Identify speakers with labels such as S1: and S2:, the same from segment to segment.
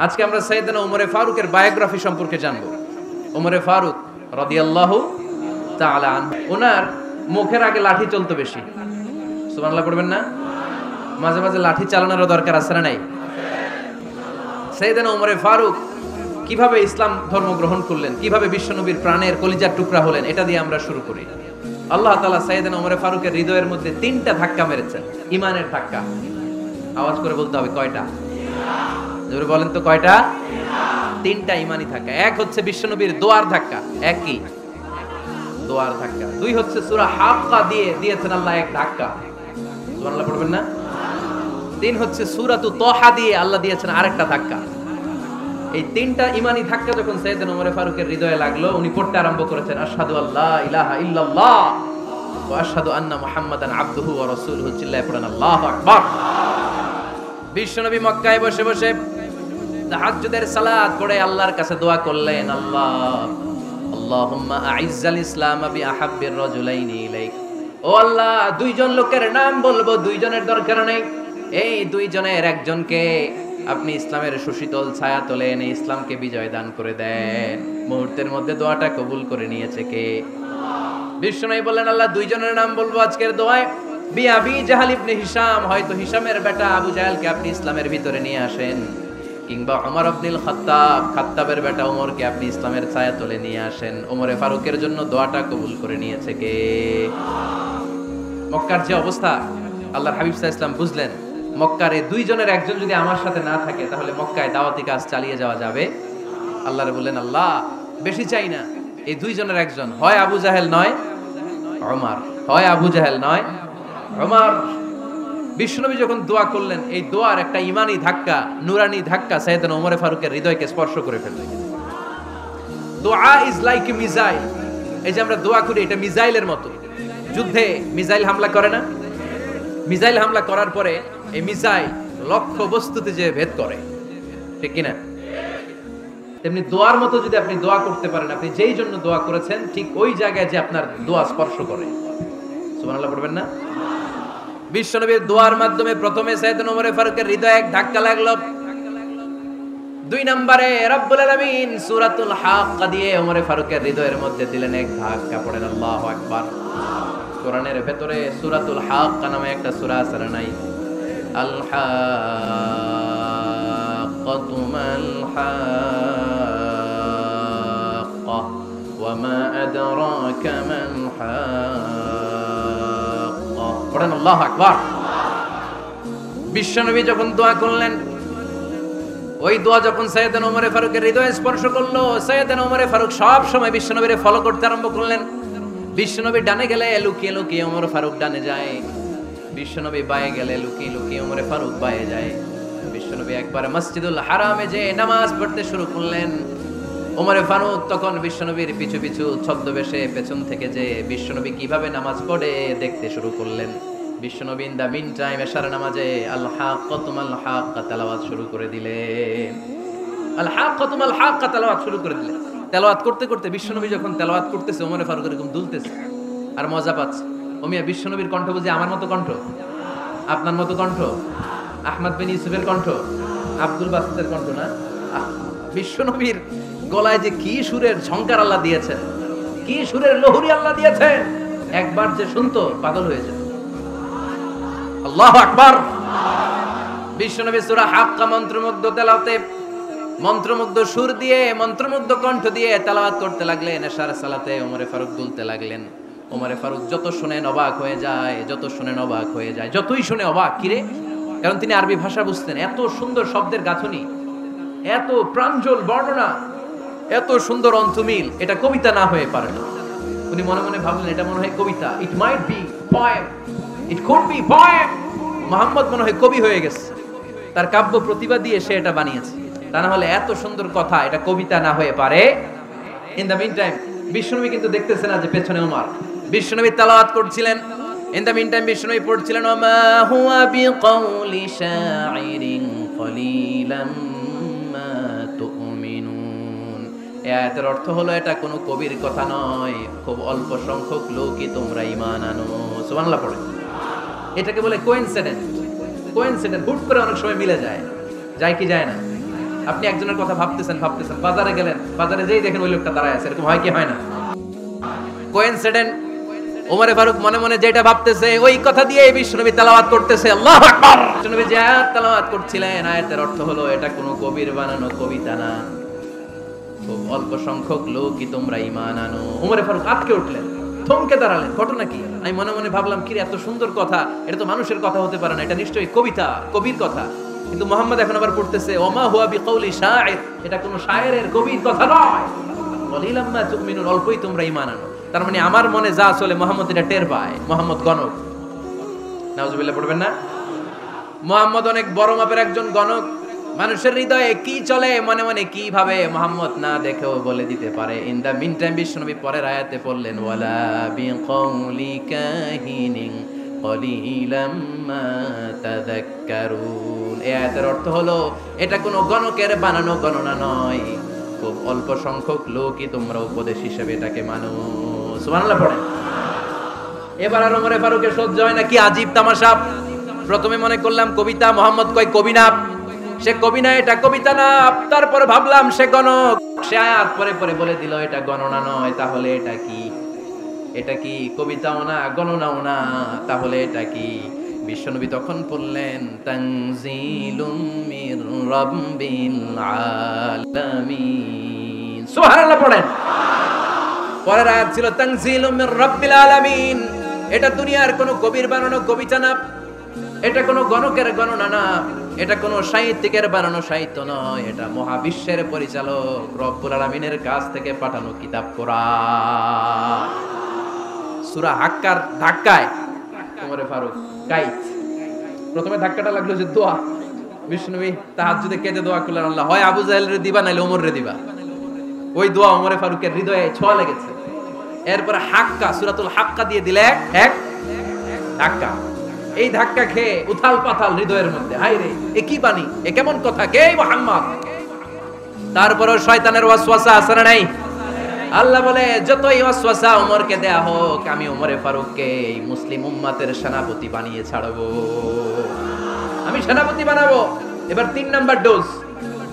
S1: আজকে আমরা সাইয়েদনা ওমরে ফারুকের বায়োগ্রাফি সম্পর্কে জানব। ওমরে ফারুক রাদিয়াল্লাহু তাআলা আনহু, ওনার মুখের আগে লাঠি চলতো বেশি। সুবহানাল্লাহ পড়বেন না? মাঝে মাঝে লাঠি চালানোরও দরকার আছে না নাই? সাইয়েদনা ওমরে ফারুক কিভাবে ইসলাম ধর্ম গ্রহণ করলেন, কিভাবে বিশ্বনবীর প্রাণের কলিজার টুকরা হলেন, এটা দিয়ে আমরা শুরু করি। আল্লাহ তাআলা সাইয়েদনা ওমরে ফারুকের হৃদয়ের মধ্যে 3টা ধাক্কা মেরেছেন, ঈমানের ধাক্কা। আওয়াজ করে বলতে হবে কয়টা? জোরে বলেন তো কয়টা? 3টা ঈমানি ধাক্কা। এক হচ্ছে বিশ্বনবীর দোয়ার ধাক্কা, এক কি? দোয়ার ধাক্কা। 2 হচ্ছে সূরা হাক্কা দিয়ে দিয়েছেন আল্লাহ এক ধাক্কা, সুবহানাল্লাহ পড়বেন না? 3 হচ্ছে সূরাতু তাহা দিয়ে আল্লাহ দিয়েছেন আরেকটা ধাক্কা। এই 3টা ঈমানি ধাক্কা যখন সাইয়েদনা ওমর ফারুকের হৃদয়ে লাগলো, উনি পড়তে আরম্ভ করেছেন আশহাদু আল্লা ইলাহা ইল্লাল্লাহ ওয়া আশহাদু আন্না মুহাম্মাদান আবদুহু ওয়া রাসূলুহু। চিল্লায়ে পড়েন আল্লাহু আকবার। বিশ্বনবী মক্কায় বসে বসে তাহাজ্জুদের সালাত পড়ে আল্লাহর কাছে দোয়া করলেন, আল্লাহুম্মা আইজ্জাল ইসলাম বিআহাব্বির রাজুলাইনি ইলাইক। ও আল্লাহ, 2 জন লোকের নাম বলবো, 2 জনের দরকার নেই। এই 2 জনের একজনকে আপনি ইসলামের সুশীতল ছায়া তোলে এনে ইসলামকে বিজয় দান করে দেন। মুহূর্তের মধ্যে দোয়াটা কবুল করে নিয়েছে কে? বিশ্বনবী বললেন, আল্লাহ 2 জনের নাম বলবো আজকের দোয়ায়। আবি জাহাল ইবনে হিশাম, হয়তো হিশামের বেটা আবু জাহেলকে আপনি ইসলামের ভিতরে নিয়ে আসেন, কিংবা ওমর ইবনুল খাত্তাব, খাত্তাবের বেটা ওমরকে আপনি ইসলামের ছায়া তোলে নিয়ে আসেন। ওমরে ফারুকের জন্য দোয়াটা কবুল করে নিয়েছে কে? মক্কার যে অবস্থা, আল্লাহর হাবিব সাল্লাল্লাহু আলাইহি ওয়াসাল্লাম বুঝলেন মক্কার এই 2 জনের একজন যদি আমার সাথে না থাকে তাহলে মক্কায় দাওয়াতি কাজ চালিয়ে যাওয়া যাবে। আল্লাহরে বললেন, আল্লাহ বেশি চাই না, এই 2 জনের একজন, হয় আবু জাহেল নয় ওমর, হয় আবু জাহেল নয় ওমর। বিশ্বনবী যখন দোয়া করলেন, এই দোয়ার একটা ঈমানি ধাক্কা, নুরানি ধাক্কা সাইয়েদনা ওমরে ফারুকের হৃদয়কে স্পর্শ করে ফেলল। দোয়া ইজ লাইক এ মিসাইল। এই যে আমরা দোয়া করি, এটা মিসাইলের মতো। যুদ্ধে মিসাইল হামলা করে না? মিসাইল হামলা করার পরে এই মিসাইল লক্ষ্য বস্তুতে যে ভেদ করে, ঠিক কিনা? তেমনি দোয়ার মতো যদি আপনি দোয়া করতে পারেন, আপনি যেই জন্য দোয়া করেছেন ঠিক ওই জায়গায় যে আপনার দোয়া স্পর্শ করে। সুবহানাল্লাহ পড়বেন না? বিশ্বনবীর দোয়ার মাধ্যমে প্রথমে সাইয়েদনা ওমর ফারুকের হৃদয়ে এক ধাক্কা লাগলো। 2 নম্বরে রব্বুল আলামিন সূরাতুল হাক্কা দিয়ে ওমর ফারুকের হৃদয়ের মধ্যে দিলেন এক ধাক্কা। পড়েন আল্লাহু আকবার। কোরআনের ভেতরে সূরাতুল হাক্কা নামে একটা সূরা আছে না নাই? আল হাক্কাতু মাল হাক্কা ওয়া মা আদরাকা মাল হাক্কা। পড়েন আল্লাহু আকবার। বিশ্বনবী যখন দোয়া করলেন, ওই দোয়া যখন সাইয়েদনা ওমর ফারুকের হৃদয়ে স্পর্শ করলো, সাইয়েদনা ওমর ফারুক সব সময় বিশ্বনবীরে ফলো করতে আরম্ভ করলেন। বিশ্বনবী ডানে গেলে লুকিয়ে লুকিয়ে ওমর ফারুক ডানে যায়, বিশ্বনবী বায়ে গেলে লুকিয়ে লুকিয়ে ওমর ফারুক বায়ে যায়। বিশ্বনবী একবার মসজিদুল হারামে যে নামাজ পড়তে শুরু করলেন, ওমর ফারুক তখন বিশ্বনবীর পিছু পিছু ছদ্মবেশে পেছন থেকে যে বিশ্বনবী কিভাবে নামাজ পড়ে দেখতে শুরু করলেন। বিশ্বনবী ইন দা মিন টাইম এশার নামাজে আল হাক্কাতু মাল হাক্কা তেলাওয়াত শুরু করে দিলেন। আল হাক্কাতু মাল হাক্কা তেলাওয়াত শুরু করে দিলেন। তেলাওয়াত করতে করতে বিশ্বনবী যখন তেলাওয়াত করতেছে, ওমর ফারুক এরকম দুলতেছে আর মজা পাচ্ছে। ওমিয়া বিশ্বনবীর কণ্ঠ বুঝি আমার মতো কণ্ঠ, আপনার মতো কণ্ঠ, আহমদ বিন ইউসুফের কণ্ঠ, আব্দুল বাসিতের কণ্ঠ না। বিশ্বনবীর গলায় যে কি সুরের ঝংকার আল্লাহ দিয়েছেন, কি সুরের লহরী আল্লাহ দিয়েছেন, একবার যে শুনতো পাগল হয়ে যেত। আল্লাহু আকবার। বিশ্বনবী সূরা হাক্কা মন্ত্রমুগ্ধ তেলাওয়াতে, মন্ত্রমুগ্ধ সুর দিয়ে, মন্ত্রমুগ্ধ কণ্ঠ দিয়ে তেলাওয়াত করতে লাগলেন। এশার সালাতে ওমর ফারুক দুলতে লাগলেন। ওমর ফারুক যত শুনেন অবাক হয়ে যায়, যত শুনেন অবাক হয়ে যায়, যতই শুনে অবাক। কিরে? কারণ তিনি আরবি ভাষা বুঝতেন। এত সুন্দর শব্দের গাঁথনি, এত প্রাঞ্জল বর্ণনা, এত সুন্দর অন্তমিল, এটা কবিতা না হয়ে পারে না। উনি মনে মনে ভাবলেন, এটা মনে হয় কবিতা। It might be poem, it could be poem. Muhammad মনে হয় কবি হয়ে গেছে, তার কাব্য প্রতিভা দিয়ে সে এটা বানিয়েছে। তা না হলে এত সুন্দর কথা এটা কবিতা না হয়ে পারে। ইন দ্য মিন টাইম বিশ্বনবী কিন্তু দেখতেছে না যে পেছনে ওমর। বিশ্বনবী তেলাওয়াত করছিলেন, ইন দ্য মিন টাইম বিশ্বনবী পড়ছিলেন, ওমা হুয়া বিকাউলি শাইরিন কলিলাম মা তুমিনুন। এই আয়াতের অর্থ হলো এটা কোনো কবির কথা নয়, খুব অল্প সংখ্যক লোকই তোমরা ঈমান আনো। সুবহানাল্লাহ পড়ে। এটাকে বলে কোইনসিডেন্ট। কোইনসিডেন্ট, হুট করে অনেক সময় মিলে যায়, যায় কি যায় না? আপনি একজনের কথা ভাবতেছেন বাজারে গেলেন, বাজারে যেই দেখেন ওই লোকটা দাঁড়ায় আছে, এরকম হয় কি হয় না? কোইন্সিডেন্ট। ওমরে ফারুক মনে মনে যেটা ভাবতেছে ওই কথা দিয়ে বিশ্বনবী তেলাওয়াত করতেছে, আল্লাহু আকবার। বিশ্বনবী যে আয়াত তেলাওয়াত করছিলেন, আয়াতের অর্থ হলো এটা কোনো কবির বানানো কবিতা না, খুব অল্প সংখ্যক লোকই তোমরা ঈমান আনো। ওমরে ফারুক আটকে উঠলেন, থমকে দাঁড়ালেন। ঘটনা কি? আমি মনে মনে ভাবলাম, কি এত সুন্দর কথা, এটা তো মানুষের কথা হতে পারে না, এটা নিশ্চয়ই কবিতা, কবির কথা। কিন্তু মুহাম্মদ এখন আবার পড়তেছে ওমা হুয়া বিকাউলি শাইর, এটা কোনো শায়েরের কবির কথা নয়। কলিলাম মা তুমিনুন, অল্পই তোমরা ঈমান আনো। তার মানে আমার মনে যা চলে মুহাম্মদ এটা টের পায়। মুহাম্মদ গণক, নাউজুবিল্লাহ পড়বেন না? মুহাম্মদ অনেক বড় মাপের একজন গণক। মানুষের হৃদয়ে কি চলে, মনে মনে কি ভাবে, মুহাম্মদ না দেখেও বলে দিতে পারে। ইন দা মিন টাইম বিশ্বনবী পরের আয়াতে পড়লেন ওয়ালা বিকাউলি কাহিনিন কলিলাম মা তাযাক্কারুন। এই আয়াতের অর্থ হলো এটা কোনো গণকের বানানো গণনা নয়, খুব অল্প সংখ্যক লোকই তোমরা উপদেশ হিসেবে এটাকে মানো। সুবহানাল্লাহ পড়েন। এবার আর ওমরে ফারুকের সহ্য হয় না, কি আজীব তামাশা। প্রথমে মনে করলাম কবিতা, মুহাম্মদ কয় কবি না, সে কবি না, এটা কবিতা না। তারপর ভাবলাম সে গণক, সে আয়াত পরে পরে বলে দিল এটা গণনা নয়, তাহলে এটা কি? এটা কি কবিতাও না, গণনাও না, তাহলে এটা কি? বিশ্বনবী তখন বললেন তানজিলুম মির রাব্বিল আলামিন। সুবহানাল্লাহ পড়েন। পরের আয়াত ছিল তানজিলুম মির রাব্বিল আলামিন। এটা দুনিয়ার কোনো কবির বানানো কবিতা না, এটা কোনো গণকের গণনা না, এটা কোনো সাহিত্যিকের বানানো সাহিত্য নয়, এটা মহাবিশ্বের পরিচালক রব্বুল আলামিনের কাছ থেকে পাঠানো কিতাব কোরআন। সূরা হাক্কার ধাক্কায় ওমরে ফারুক কাইত। প্রথমে ধাক্কাটা লাগলো যে দোয়া। বিষ্ণুবী তাহাজ্জুদে কেঁদে দোয়া করলেন, আল্লাহ হয় আবু জাহেলের দিবা নাইলে ওমরের দিবা। ওই দোয়া ওমরে ফারুকের হৃদয়ে ছোঁয়া লেগেছে। এরপরে হাক্কা, সূরাতুল হাক্কা দিয়ে দিলে এক ধাক্কা। এই ধাক্কা খেয়ে উথাল পাথাল হৃদয়ের মধ্যে, হায় রে এ কি বাণী, এ কেমন কথা, কে মুহাম্মদ? তারপরে শয়তানের ওয়াসওয়াসা আছে না নাই? আল্লাহ বলে যতই ওয়াসওয়াসা ওমরকে দেয়া হোক, আমি ওমরে ফারুককে এই মুসলিম উম্মতের সেনাপতি বানিয়ে ছাড়বো, আমি সেনাপতি বানাবো। এবার 3 নাম্বার ডোজ।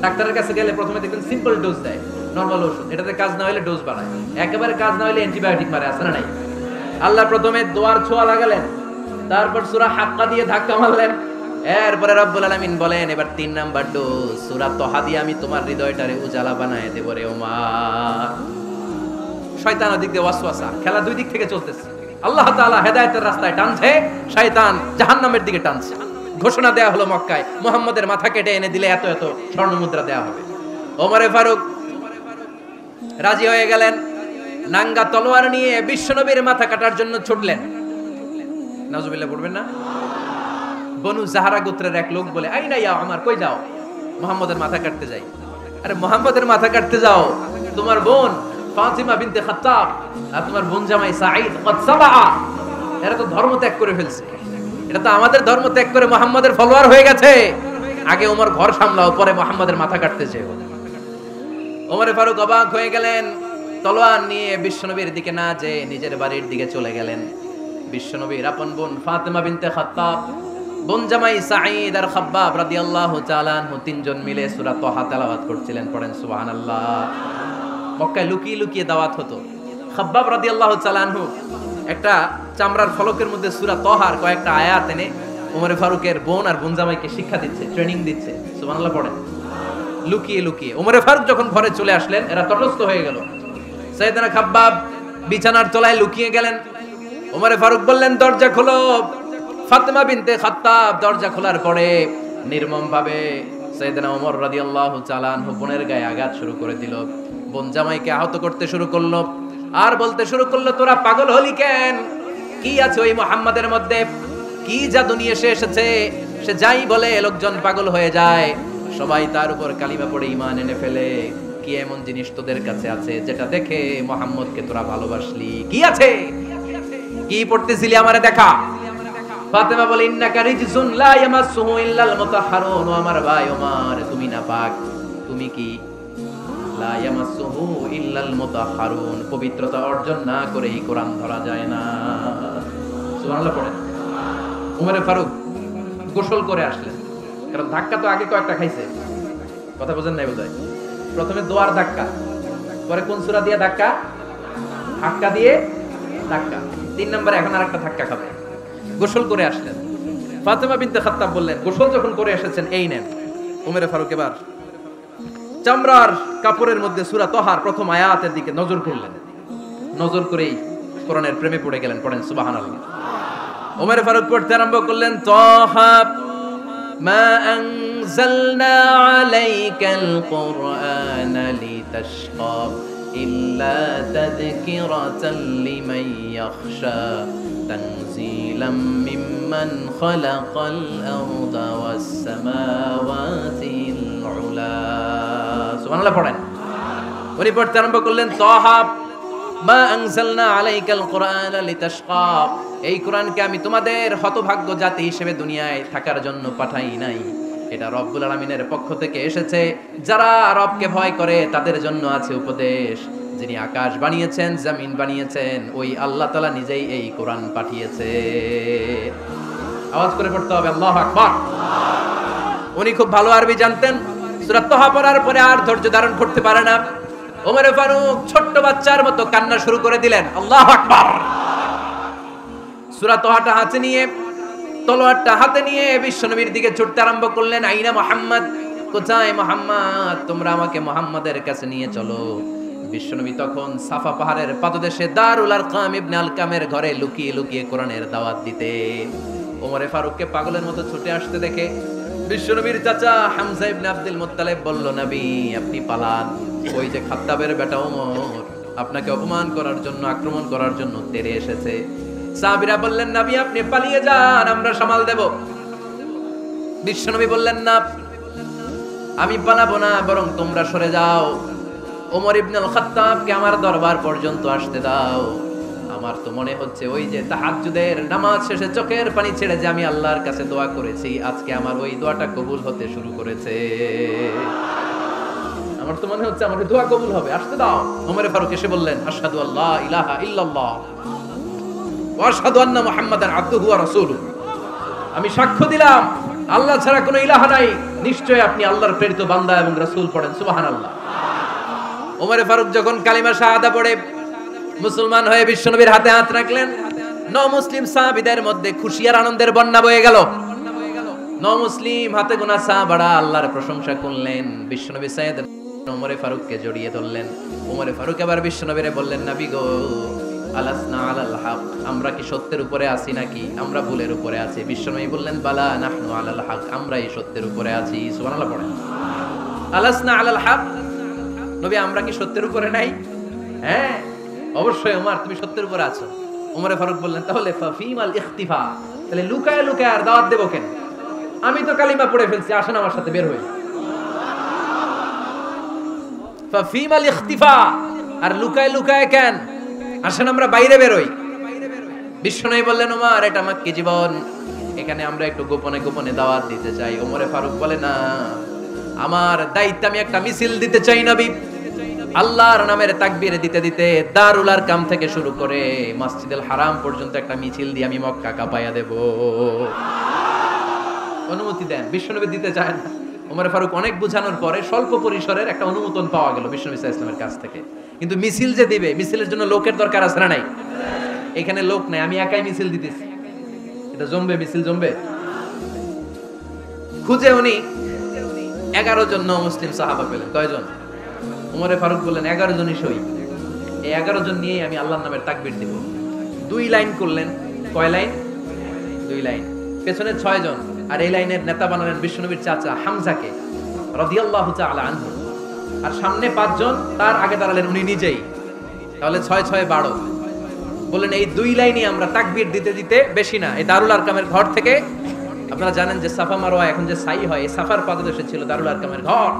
S1: ডাক্তারের কাছে গেলে প্রথমে দেখবেন সিম্পল ডোজ দেয়, নরমাল ওষুধ, এটাতে কাজ না হলে ডোজ বাড়ায়, একেবারে কাজ না হলে অ্যান্টিবায়োটিক মারে, আছে না নাই? আল্লাহ প্রথমে দোয়ার ছোঁয়া লাগালেন, তারপর সূরা হাক্কা দিয়ে ধাক্কা মারলেন। এরপরে রব্বুল আলামিন বলেন এবার 3 নাম্বার ডোজ, সূরা তহা দিয়ে আমি তোমার হৃদয়টারে উজালা বানায় দেব রে ওমর। শয়তান ওদিক দিয়ে ওয়াসওয়াসা, খেলা দুই দিক থেকে চলতেছে। আল্লাহ তাআলা হেদায়েতের রাস্তায় টানছে, শয়তান জাহান্নামের দিকে টানছে। ঘোষণা দেয়া হলো মক্কায়, মুহাম্মদের মাথা কেটে এনে দিলে এত এত স্বর্ণ মুদ্রা দেয়া হবে। ওমরে ফারুক রাজি হয়ে গেলেন, নাঙ্গা তলোয়ার নিয়ে বিশ্বনবীর মাথা কাটার জন্য ছুটলেন। নাউজুবিল্লাহ পড়বেন না? বনু জাহরা গোত্রের এক লোক বলে, আইনা ইয়া ওমর, কই যাও? মুহাম্মদের মাথা কাটতে যাই। আরে মুহাম্মদের মাথা কাটতে যাও? তোমার বোন ফাতিমা বিনতে খাত্তাব আর তোমার বোন জামাই সাঈদ কদ সাবা, এরা তো ধর্ম ত্যাগ করে ফেলছে, এটা তো আমাদের ধর্ম ত্যাগ করে মুহাম্মদের ফলোয়ার হয়ে গেছে। আগে ওমর ঘর সামলাও, পরে মুহাম্মদের মাথা কাটতে যেও। ওমরে ফারুক অবাক হয়ে গেলেন, তলোয়ার নিয়ে বিশ্বনবীর দিকে না যেয়ে নিজের বাড়ির দিকে চলে গেলেন। বিশ্বনবীর আপন বোন ফাতিমা বিনতে খাত্তাব, বোন জামাই সাঈদ আর খাব্বাব রাদিয়াল্লাহু তাআলা আনহু তিনজন মিলে সূরা তাহা তেলাওয়াত করছিলেন। পড়েন সুবহানাল্লাহ। মক্কায় লুকিয়ে লুকিয়ে দাওয়াত হতো। খাব্বাব রাদিয়াল্লাহু তাআলা আনহু একটা চামড়ার ফলকের মধ্যে সূরা তাহার কয়েকটা আয়াত এনে ওমরে ফারুকের বোন আর বোন জামাইকে শিক্ষা দিচ্ছে, ট্রেনিং দিচ্ছে। সুবহানাল্লাহ পড়েন। লুকিয়ে লুকিয়ে ওমরে ফারুক যখন ঘরে চলে আসলেন, এরা তটস্থ হয়ে গেল। সাইয়েদনা খাব্বাব বিছানার তলায় লুকিয়ে গেলেন। ওমরে ফারুক বললেন, দরজা খোলো। ফাতিমা বিনতে খাত্তাব দরজা খোলার পরে নির্মম ভাবে সাইয়েদনা ওমর রাদিয়াল্লাহু তাআলা আনহু বোনের গায়ে আঘাত শুরু করে দিল। বোন জামাইকে আহত করতে শুরু করলো আর বলতে শুরু করলো, তোরা পাগল হলি কেন? কি আছে ওই মুহাম্মাদের মধ্যে? কি জাদু নিয়ে এসেছে? সে যাই বলে লোকজন পাগল হয়ে যায়, সবাই তার উপর কালিমা পড়ে ঈমান এনে ফেলে। কি এমন জিনিস তোদের কাছে আছে যেটা দেখে মুহাম্মদকে তোরা ভালোবাসলি? কি আছে? কি পড়তেছিলি আমারে দেখা। ফাতেমা বলে, ইন্নাকা রিজসুন লা ইয়ামাসসুহু ইল্লাল মুতাহহারুন। আমার ভাই ওমর, তুমি নাপাক। তুমি কি? লা ইয়ামাসসুহু ইল্লাল মুতাহহারুন, পবিত্রতা অর্জন না করে এই কোরআন ধরা যায় না। সুবহানাল্লাহ পড়েন। ওমরে ফারুক গোসল করে আসলেন, কারণ ধাক্কা তো আগে কয়েকটা খাইছে। কথা বোঝেন নাই বোধহয়? প্রথমে দোয়ার ধাক্কা, পরে কোন সূরা দিয়ে ধাক্কা? হাক্কা দিয়ে ধাক্কা। 3 নম্বরে এখন আরেকটা ধাক্কা খাবে। গোসল করে আসলেন, ফাতেমা বিনতে খাত্তাব বললেন, গোসল যখন করে এসেছেন এই নেন। ওমরে ফারুক এবার চামড়ার কাপড়ের মধ্যে সূরা তহার প্রথম আয়াতের দিকে নজর করলেন, নজর করেই কোরআনের প্রেমে পড়ে গেলেন। পড়েন সুবহানাল্লাহ। ওমরে ফারুক পড়তে আরম্ভ করলেন, তহা মা আনজালনা আলাইকাল কুরআনা লিতাশকা ইল্লা তাযকিরাতাল লিমান ইয়াখশা তানজিলাম মিম্মান খালাকাল আরদা ওয়াস সামাওয়াতিল উলা। সুবহানাল্লাহ পড়েন। উনি পড়তে আরম্ভ করলেন, তহা মা আনজালনা আলাইকাল কুরআনা লিতাশকা, এই কোরআনকে আমি তোমাদের হতভাগ্য জাতি হিসেবে দুনিয়ায় থাকার জন্য পাঠাই নাই। এটা রব্বুল আলামিনের পক্ষ থেকে এসেছে। যারা রবকে ভয় করে তাদের জন্য আছে উপদেশ। যিনি আকাশ বানিয়েছেন, জমিন বানিয়েছেন, ওই আল্লাহ তাআলা নিজেই এই কোরআন পাঠিয়েছে। আওয়াজ করে পড়তে হবে আল্লাহু আকবার। উনি খুব ভালো আরবি জানতেন। সূরা তাহা পড়ার পরে আর ধৈর্য ধারণ করতে পারে না। ওমর ফারুক ছোট্ট বাচ্চার মতো কান্না শুরু করে দিলেন। আল্লাহু আকবার। সূরা তাহাটা হাতে নিয়ে, তলোয়ারটা হাতে নিয়ে বিশ্বনবীর দিকে ছুটতে আরম্ভ করলেন। আইনা মুহাম্মদ, কোথায় মুহাম্মদ? তোমরা আমাকে মুহাম্মাদের কাছে নিয়ে চলো। বিশ্বনবী তখন সাফা পাহাড়ের পাদদেশে দারুল আরকাম ইবনে আলকামের ঘরে লুকিয়ে লুকিয়ে কোরআনের দাওয়াত দিতে। ওমরে ফারুককে পাগলের মতো ছুটে আসতে দেখে বিশ্বনবীর চাচা হামজা ইবনে আব্দুল মুত্তালিব বলল, নবী আপনি পালান। ওই যে খাত্তাবের বেটা ওমর আপনাকে অপমান করার জন্য, আক্রমণ করার জন্য তেড়ে এসেছে। সাহাবীরা বললেন, নবী আপনি পালিয়ে যান, আমরা সামাল দেব। বিশ্বনবী বললেন, না আমি পালাবো না, বরং তোমরা সরে যাও। ওমর ইবনে আল খাত্তাবকে আমার দরবার পর্যন্ত আসতে দাও। আমার তো মনে হচ্ছে ওই যে তাহাজ্জুদের নামাজ শেষে চোখের পানি ছেড়ে যে আমি আল্লাহর কাছে দোয়া করেছি, আজকে আমার ওই দোয়াটা কবুল হতে শুরু করেছে। আমার তো মনে হচ্ছে আমার দোয়া কবুল হবে, আসতে দাও। ওমর ফারুক এসে বললেন, আশহাদু আল্লা ইলাহা ইল্লাল্লাহ ওয়া আশহাদু আন্না মুহাম্মাদান আবদুহু ওয়া রাসূলুহু, আমি সাক্ষ্য দিলাম আল্লাহ ছাড়া কোনো ইলাহা নাই, নিশ্চয়ই আপনি আল্লাহর প্রেরিত বান্দা এবং রাসূল। পড়েন সুবহানাল্লাহ। ওমর ফারুক যখন কালিমা শাহাদা পড়ে মুসলমান হয়ে বিশ্বনবীর হাতে হাত রাখলেন, মুসলিম সাহাবীদের মধ্যে খুশি আর আনন্দের বন্যা বয়ে গেল। মুসলিম হাতে গোনা সাহাবারা আল্লাহর প্রশংসা করলেন। বিশ্বনবী সাইয়েদ ওমর ফারুককে জড়িয়ে ধরলেন। ওমর ফারুক এবার বিশ্বনবীরে বললেন, নবী গো, আলাসনা আলাল হক, আমরা কি সত্যের উপরে আছি নাকি আমরা ভুলের উপরে আছি? বিশ্বনবী বললেন, বালা নাহনু আলাল হক, আমরা এই সত্যের উপরে আছি। সুবহানাল্লাহ পড়েন। আলাসনা আলাল হক, নবী আমরা কি সত্যের উপরে নাই? হ্যাঁ অবশ্যই ওমর, তুমি সত্যের উপরে আছো। ওমরে ফারুক বললেন, তাহলে ফাফিমাল ইখতিফা, তাহলে লুকায় লুকায় আর দাওয়াত দেব কেন? আমি তো কালিমা পড়ে ফেলছি, আসেন আমার সাথে বের হই। ফাফিমাল ইখতিফা, আর লুকায় লুকায় কেন? আসেন আমরা বাইরে বের হই। বিশ্বনবী বললেন, ওমর এটা মাক্কি জীবন, এখানে আমরা একটু গোপনে গোপনে দাওয়াত দিতে চাই। ওমরে ফারুক বলে, না, আমার দায়িত্ব, আমি একটা মিছিল দিতে চাই নবী। আল্লাহর নামের তাকবীর দিতে দিতে দারুল আরকাম থেকে শুরু করে মসজিদুল হারাম পর্যন্ত একটা মিছিল দিয়ে আমি মক্কা কাঁপাইয়া দেব। অনুমতি দেন। বিশ্বনবী দিতে চায় না। ওমর ফারুক অনেক বুঝানোর পরে স্বল্প পরিসরের একটা অনুমোদন পাওয়া গেল বিশ্বনবী সাল্লাল্লাহু আলাইহি ওয়াসাল্লামের কাছ থেকে। কিন্তু মিছিল যে দিবে, মিছিলের জন্য লোকের দরকার আছে না নাই? এখানে লোক নাই, আমি একাই মিছিল দিতেছি। এটা জমবে, মিছিল জমবে। খুঁজে উনি 11 জন মুসলিম সাহাবা পেলেন। কয়জন? ওমরে ফারুক বললেন, 11 জনই সই। এই 11 জন নিয়ে আমি আল্লাহর নামের তাকবীর দিব। 2 লাইন করলেন। কয় লাইন? 2 লাইন। পেছনে 6 জন, আর এই লাইনের নেতা বানালেন বিশ্বনবীর চাচা হামজাকে রাদিয়াল্লাহু তাআলা আনহু। আর সামনে 5 জন, তার আগে দাঁড়ালেন উনি নিজেই। তাহলে 6 6 12। বললেন এই 2 লাইনে আমরা তাকবীর দিতে দিতে, বেশি না, এই দারুল আরকামের ঘর থেকে, আপনারা জানেন যে সাফা মারওয়া এখন যে সাই হয়, এই সাফার পাদদেশে ছিল দারুল আরকামের ঘর।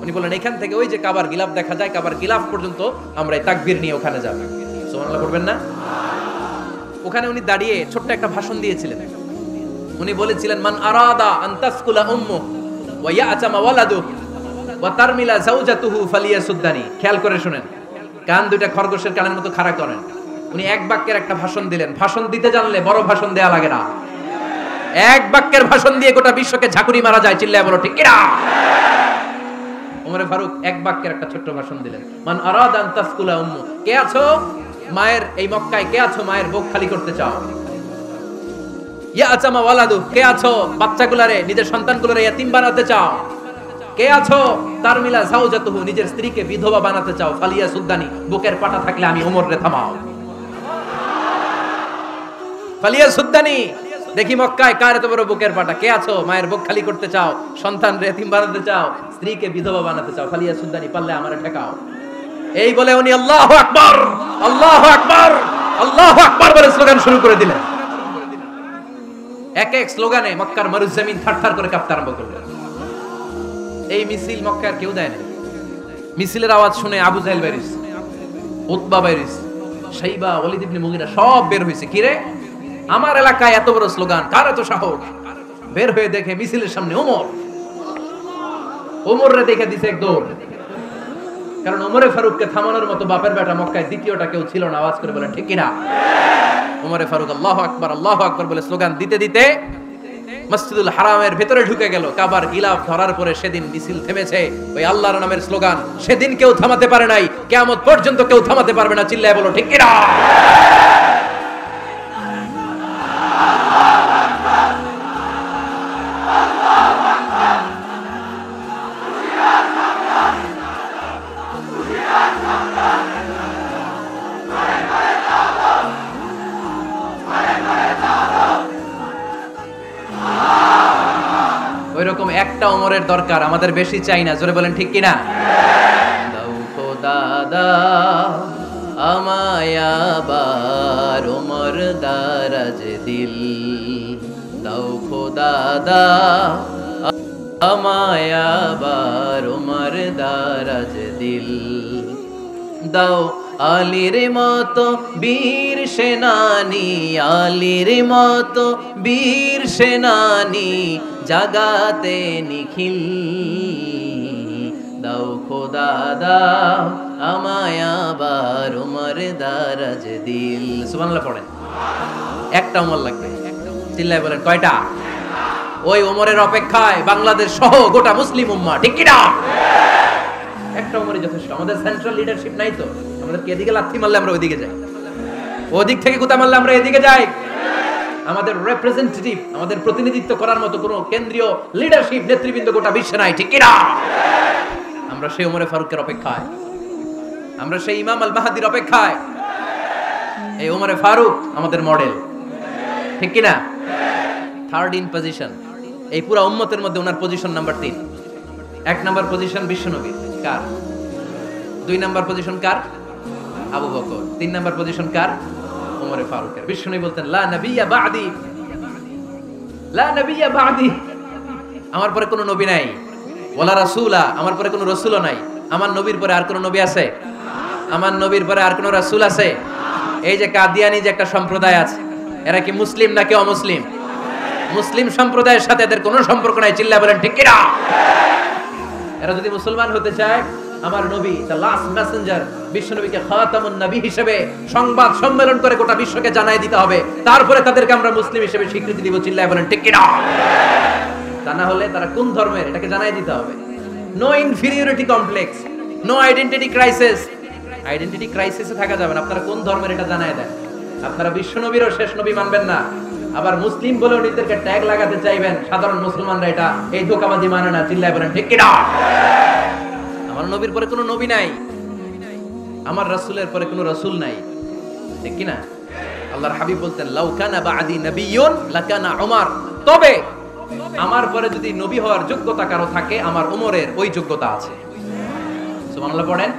S1: উনি বললেন এখান থেকে ওই যে কাবার গিলাফ দেখা যায়, কাবার গিলাফ পর্যন্ত আমরা এই তাকবীর নিয়ে ওখানে যাব। সুবহানাল্লাহ করবেন না? ওখানে উনি দাঁড়িয়ে ছোট্ট একটা ভাষণ দিয়েছিলেন। উনি বলেছিলেন, মান আরাদা আন তাসকুলা উম্মু ওয়া ইয়াতামা ওয়ালাদু ওয়া তারমিলা যাওজাতুহু ফালিয়াসুদ্দানি। খেয়াল করে শুনেন, কান দুইটা খরগোশের কানের মতো খাড়া করেন। উনি এক বাক্যের একটা ভাষণ দিলেন। ভাষণ দিতে জানলে বড় ভাষণ দেয়া লাগে না। এক বাক্যের ভাষণ দিয়ে গোটা বিশ্বকে ঝাঁকুনি মারা যায়। চিল্লায় বলো ঠিক কিনা? ওমরে ফারুক এক বাক্যের একটা ছোট্ট ভাষণ দিলেন, মান আরাদা আন তাসকুলা উম্মু, কে আছো মায়ের এই মক্কায়, কে আছো মায়ের বুক খালি করতে চাও? ইয়া আচামা ওয়ালাদু, কে আছো বাচ্চাগুলারে নিজের সন্তানগুলারে ইয়াতিম বানাতে চাও? কে আছো তারমিলা যাওজাতুহু, নিজের স্ত্রীকে বিধবা বানাতে চাও? ফালিয়া সুদ্দানি, বুকের পাটা থাকলে আমি ওমর রে থামাও। ফালিয়া সুদ্দানি, দেখি মক্কায় কার এত বড় বুকের পাটা, কে আছো মায়ের বুক খালি করতে চাও, সন্তান রে এতিম বানাতে চাও, স্ত্রীকে বিধবা বানাতে চাও? ফালিয়া সুদ্দানি, পারলে আমারে ঠেকাও। এই বলে উনি আল্লাহু আকবার, আল্লাহু আকবার, আল্লাহু আকবার বলে স্লোগান শুরু করে দিলেন। এক এক স্লোগানে মক্কার মরুজমিন থারথার করে কাঁপতে আরম্ভ করলো। এই মিছিল মক্কার কেউ দেয় না। মিছিলের আওয়াজ শুনে আবু জাহেল বাইরিস, উতবা বাইরিস, শাইবা, ওয়ালিদ ইবনে মুগিরা সব বের হয়েছে। কিরে, আমার এলাকায় এত বড় স্লোগান, কার এত সাহস? বের হয়ে দেখে মিছিলের সামনে ওমর। ওমর রে দেখে দিছে এক দৌড়, কারণ ওমরে ফারুককে থামানোর মতো বাপের বেটা মক্কায় দ্বিতীয়টা কেউ ছিল না। আওয়াজ করে বলেন ঠিক কিনা? ওমরে ফারুক আল্লাহু আকবার, আল্লাহু আকবার বলে স্লোগান দিতে দিতে মসজিদুল হারামের ভেতরে ঢুকে গেল। কাবার গিলাফ ধরার পরে সেদিন মিছিল থেমেছে ওই আল্লাহর নামের স্লোগান। সেদিন কেউ থামাতে পারে নাই, কিয়ামত পর্যন্ত কেউ থামাতে পারবে না। চিল্লায় বলো ঠিক কিনা? ওইরকম একটা ওমরের দরকার, আমাদের বেশি চাই না। জোরে বলেন ঠিক কিনা? দাও খোদা দাও আমায় আবার ওমর দারাজ দিল, দাও খোদা দাও আমায় আবার ওমর দারাজ দিল, দাও আলীর মতো বীর সেনানি, আলীর মতো বীর সেনানি জাগাতে নিখিল, দাও খোদা দাও আমায় আবার ওমর দারাজ দিল। সুবহানাল্লাহ পড়েন। একটা ওমর লাগবে, চিল্লায় বলেন কয়টা? ওই ওমরের অপেক্ষায় বাংলাদেশ সহ গোটা মুসলিম উম্মাহ, ঠিক কি না? একটা ওমরই যথেষ্ট। আমাদের সেন্ট্রাল লিডারশিপ নাই তো, আমাদের কি এদিকে লাথি মারলে আমরা ওইদিকে যাই, ওদিক থেকে গুতা মারলে আমরা এদিকে যাই? আমাদের রিপ্রেজেন্টেটিভ, আমাদের প্রতিনিধিত্ব করার মতো কোনো কেন্দ্রীয় লিডারশিপ নেতৃবৃন্দ গোটা বিশ্বে নাই, ঠিক কি না? আমরা সেই ওমরে ফারুকের অপেক্ষায়, আমরা সেই ইমাম আল মাহদির অপেক্ষায়। এই ওমরে ফারুক আমাদের মডেল, ঠিক কি না? থার্ড ইন পজিশন এই পুরো উম্মতের মধ্যে ওনার পজিশন নাম্বার 3। 1 নাম্বার পজিশন বিশ্বনবীর, কার? 2 নাম্বার পজিশন কার? আবু বকর। 3 নাম্বার পজিশন কার? ওমরে ফারুকের। বিশ্বনবী বলতেন লা নবিয়্যা বা'দি, লা নবিয়্যা বা'দি, আমার পরে কোনো নবী নাই। ওয়ালা রাসূলা, আমার পরে কোনো রাসূলও নাই। আমার নবীর পরে আর কোনো নবী আছে? আমার নবীর পরে আর কোনো রাসূল আছে? এই যে কাদিয়ানি যে একটা সম্প্রদায় আছে, এরা কি মুসলিম নাকি অমুসলিম? মুসলিম সম্প্রদায়ের সাথে এদের কোনো সম্পর্ক নাই। চিল্লা বলেন ঠিক কিনা? এরা যদি মুসলমান হতে চায়, আমার নবী দ্য লাস্ট মেসেঞ্জার বিশ্বনবীকে খাতামুন নবী হিসেবে সংবাদ সম্মেলন করে গোটা বিশ্বকে জানাই দিতে হবে, তারপরে তাদেরকে আমরা মুসলিম হিসেবে স্বীকৃতি দিব। চিল্লায় বলেন ঠিক কিনা? তা না হলে তারা কোন ধর্মের এটাকে জানাই দিতে হবে। No inferiority complex, no identity crisis. Identity ক্রাইসিসে থাকা যাবে না। আপনারা কোন ধর্মের এটা জানাই দেন। আপনারা বিশ্বনবীরও শেষ নবী মানবেন না, আবার মুসলিম বলেও নিজেদেরকে ট্যাগ লাগাতে চাইবেন। সাধারণ মুসলমানরা এটা এই ধোঁকাবাজি মানে না। চিল্লায় বলেন ঠিক কিনা? আমার নবীর পরে কোনো নবী নাই, আমার রাসূলের পরে কোনো রাসূল নাই, ঠিক কিনা? আল্লাহর হাবিব বলতেন লাউ কানা বা'দি নাবিয়্যুন লাকানা উমর, তবে আমার পরে যদি নবী হওয়ার যোগ্যতা কারো থাকে, আমার ওমরের ওই যোগ্যতা আছে। সুবহানাল্লাহ পড়েন।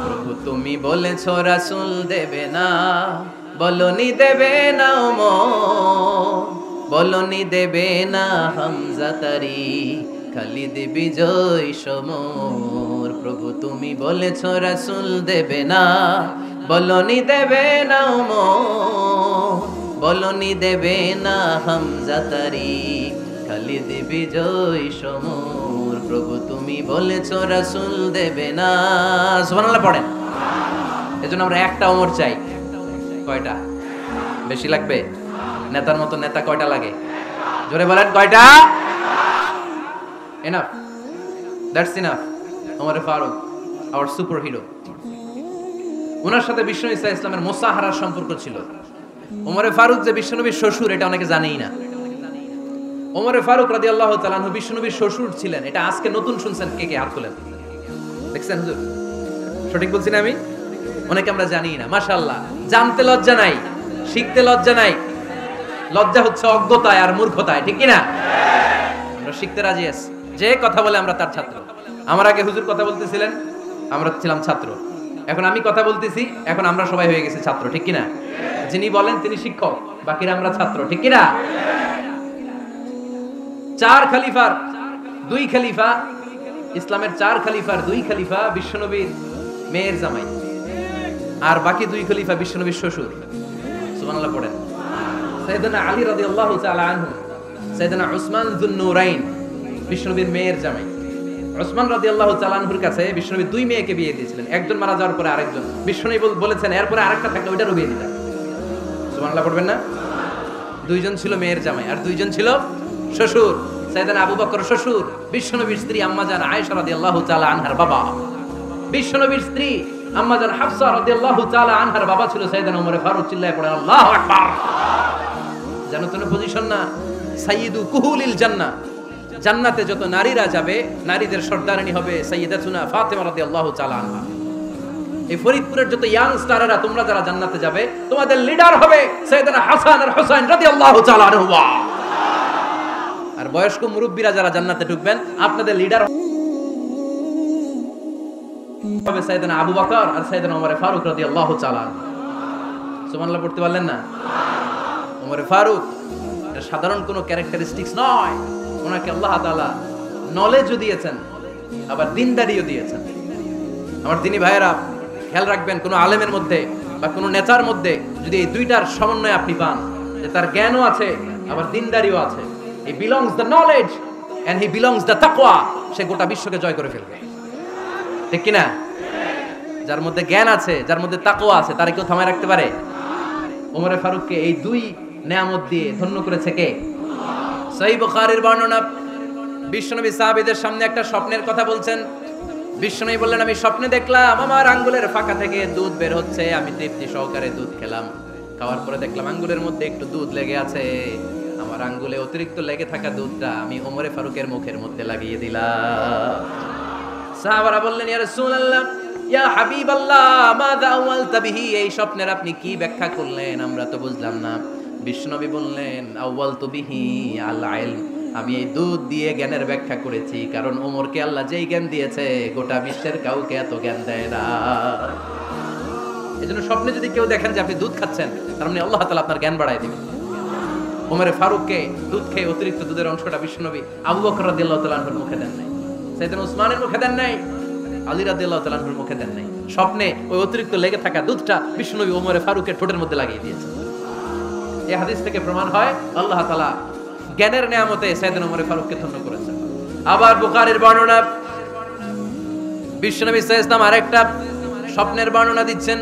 S1: প্রভু তুমি বলেছো রাসূল দেবে না, বলনি দেবে না ওমর, বলনি দেবে না হামজা তারি, খালিদ বিজয় সমর। প্রভু তুমি বলেছো রাসূল দেবে না, বলনি দেবে না ওমর, বলনি দেবে না হামজা তারি, খালিদ বিজয় সমর। প্রভু তুমি বলেছো রাসূল দেবে না। সুবহানাল্লাহ পড়েন। এজন্য আমরা একটা ওমর চাই। কয়টা? বেশি লাগবে? নেতার মতো নেতা কয়টা লাগে? জোরে বলেন কয়টা? Enough, that's enough. ওমরে ফারুক, আওয়ার সুপার হিরো। ওনার সাথে বিশ্বনবী সাল্লাল্লাহু আলাইহি ওয়াসাল্লামের মুসাহারার সম্পর্ক ছিল। ওমরে ফারুক যে বিশ্বনবীর শ্বশুর, এটা অনেকে জানেই না। ওমরে ফারুক রাদিয়াল্লাহু তাআলা আনহু বিশ্বনবীর শ্বশুর ছিলেন। এটা আজকে নতুন শুনছেন, কে কে হাত তোলেন? দেখছেন হুজুর, সঠিক বলছি না আমি? অনেকে আমরা জানি না। মাশাআল্লাহ, জানতে লজ্জা নাই, শিখতে লজ্জা নাই। লজ্জা হচ্ছে অজ্ঞতায় আর মূর্খতায়, ঠিক কি না? আমরা শিখতে রাজি আছি। যে কথা বলে আমরা তার ছাত্র। আমার আগে হুজুর কথা বলতেছিলেন, আমরা ছিলাম ছাত্র। এখন আমি কথা বলতেছি, এখন আমরা সবাই হয়ে গেছি ছাত্র, ঠিক কি না? যিনি বলেন তিনি শিক্ষক, বাকিরা আমরা ছাত্র, ঠিক কি না? চার খলিফার দুই খলিফা, ইসলামের চার খলিফার দুই খলিফা বিশ্বনবীর মেয়ের জামাই, আর বাকি দুই খলিফা বিশ্বনবীর শ্বশুর। সুবহানাল্লাহ পড়েন। সাইয়েদনা আলী রাদিয়াল্লাহু তাআলা আনহু, সাইয়েদনা উসমান যুন নূরাইন বিশ্বনবীর মেয়ের জামাই। উসমান রাদিয়াল্লাহু তাআলা আনহুর কাছে বিশ্বনবী দুই মেয়েকে বিয়ে দিয়েছিলেন। একজন মারা যাওয়ার পরে আরেকজন। বিশ্বনবী বলেছেন এরপরে আরেকটা থাকলে ওইটারও বিয়ে দিতেন। সুবহানাল্লাহ পড়বেন না? দুইজন ছিল মেয়ের জামাই আর দুইজন ছিল শ্বশুর। সাইয়েদনা আবু বকর শ্বশুর, বিশ্বনবীর স্ত্রী আম্মাজান আয়েশা রাদিয়াল্লাহু তাআলা আনহার বাবা। বিশ্বনবীর স্ত্রী আম্মাজান হাফসা রাদিয়াল্লাহু তাআলা আনহার বাবা ছিল সাইয়েদনা ওমর ফারুক। চিল্লায়ে পড়ে আল্লাহু আকবার। জানো তো পজিশন না? সাইয়্যিদু কুহুলিল জান্নাহ। জান্নাতে যত নারীরা যাবে, নারীদের সর্দারিনী হবে সাইয়্যিদাতুনা ফাতেমা রাদিয়াল্লাহু তাআলা আনহা। এই ফরিদপুরের যত ইয়াং স্টারেরা, তোমরা যারা জান্নাতে যাবে, তোমাদের লিডার হবে সাইয়েদনা হাসান আর হুসাইন রাদিয়াল্লাহু তাআলা আনহুমা। আর বয়স্ক মুরব্বীরা যারা জান্নাতে ঢুকবেন, আপনাদের লিডার হবে সাইয়েদনা আবু বকর আর সাইয়েদনা ওমর ফারুক রাদিয়াল্লাহু তাআলা আনহু। সুবহানাল্লাহ পড়তে পারলেন না? ওমর ফারুক এটা সাধারণ কোনো ক্যারেক্টারিস্টিক্স নয়। ওনাকে আল্লাহ তাআলা নলেজও দিয়েছেন, আবার দ্বীনদারিও দিয়েছেন। আমার দ্বীনি ভাইয়েরা, খেয়াল রাখবেন, কোনো আলেমের মধ্যে বা কোনো নেতার মধ্যে যদি এই দুইটার সমন্বয় আপনি পান, যে তার জ্ঞানও আছে আবার দ্বীনদারিও আছে, he belongs the knowledge and he belongs the taqwa, সে গোটা বিশ্বকে জয় করে ফেলবে, ঠিক কি না? যার মধ্যে জ্ঞান আছে, যার মধ্যে তাকওয়া আছে, তারে কেউ থামায় রাখতে পারে? ওমর ফারুককে এই দুই নেয়ামত দিয়ে ধন্য করেছে কে? সহিহ বুখারীর বর্ণনা, বিশ্বনবী সাহাবীদের সামনে একটা স্বপ্নের কথা বলছেন। বিশ্বনবী বললেন, আমি স্বপ্নে দেখলাম আমার আঙ্গুলের ফাঁকা থেকে দুধ বের হচ্ছে। আমি তৃপ্তি সহকারে দুধ খেলাম। খাওয়ার পরে দেখলাম আঙ্গুলের মধ্যে একটু দুধ লেগে আছে। আমার আঙ্গুলে অতিরিক্ত লেগে থাকা দুধটা আমি ওমর ফারুকের মুখের মধ্যে লাগিয়ে দিলাম। সাহাবারা বললেন, ইয়া রাসূলুল্লাহ, ইয়া হাবিবাল্লাহ, মাযা আওয়ালতা বিহি, এই স্বপ্নের আপনি কি ব্যাখ্যা করলেন? আমরা তো বুঝলাম না। বিশ্বনবী বললেন, আওয়ালতু বিহি আল ইলম, আমি এই দুধ দিয়ে জ্ঞানের ব্যাখ্যা করেছি, কারণ ওমরকে আল্লাহ যেই জ্ঞান দিয়েছে গোটা বিশ্বের কাউকে এত জ্ঞান দেয় না। এজন্য স্বপ্নে যদি কেউ দেখেন যে আপনি দুধ খাচ্ছেন, তার মানে আল্লাহ তাআলা আপনার জ্ঞান বাড়ায় দিবেন। ওমর ফারুককে দুধ খেয়ে অতিরিক্ত দুধের অংশটা বিশ্বনবী আবু বকর রাদিয়াল্লাহু তাআলা আনহুর মুখে দেন নাই, সাইয়েদনা উসমানের মুখে দেন নাই, আলী রাদিয়াল্লাহু তাআলা আনহুর মুখে দেন নাই। স্বপ্নে ওই অতিরিক্ত লেগে থাকা দুধটা বিশ্বনবী ওমর ফারুকের ঠোঁটের মধ্যে লাগিয়ে দিয়েছেন। এই হাদিস থেকে প্রমাণ হয় আল্লাহ তাআলা জ্ঞানের নিয়ামতে সাইয়েদনা ওমর ফারুককে ধন্য করেছেন। আবার বুখারীর বর্ণনা, বিশ্বনবী সাল্লাল্লাহু আলাইহি ওয়াসাল্লাম আরেকটা স্বপ্নের বর্ণনা দিচ্ছেন।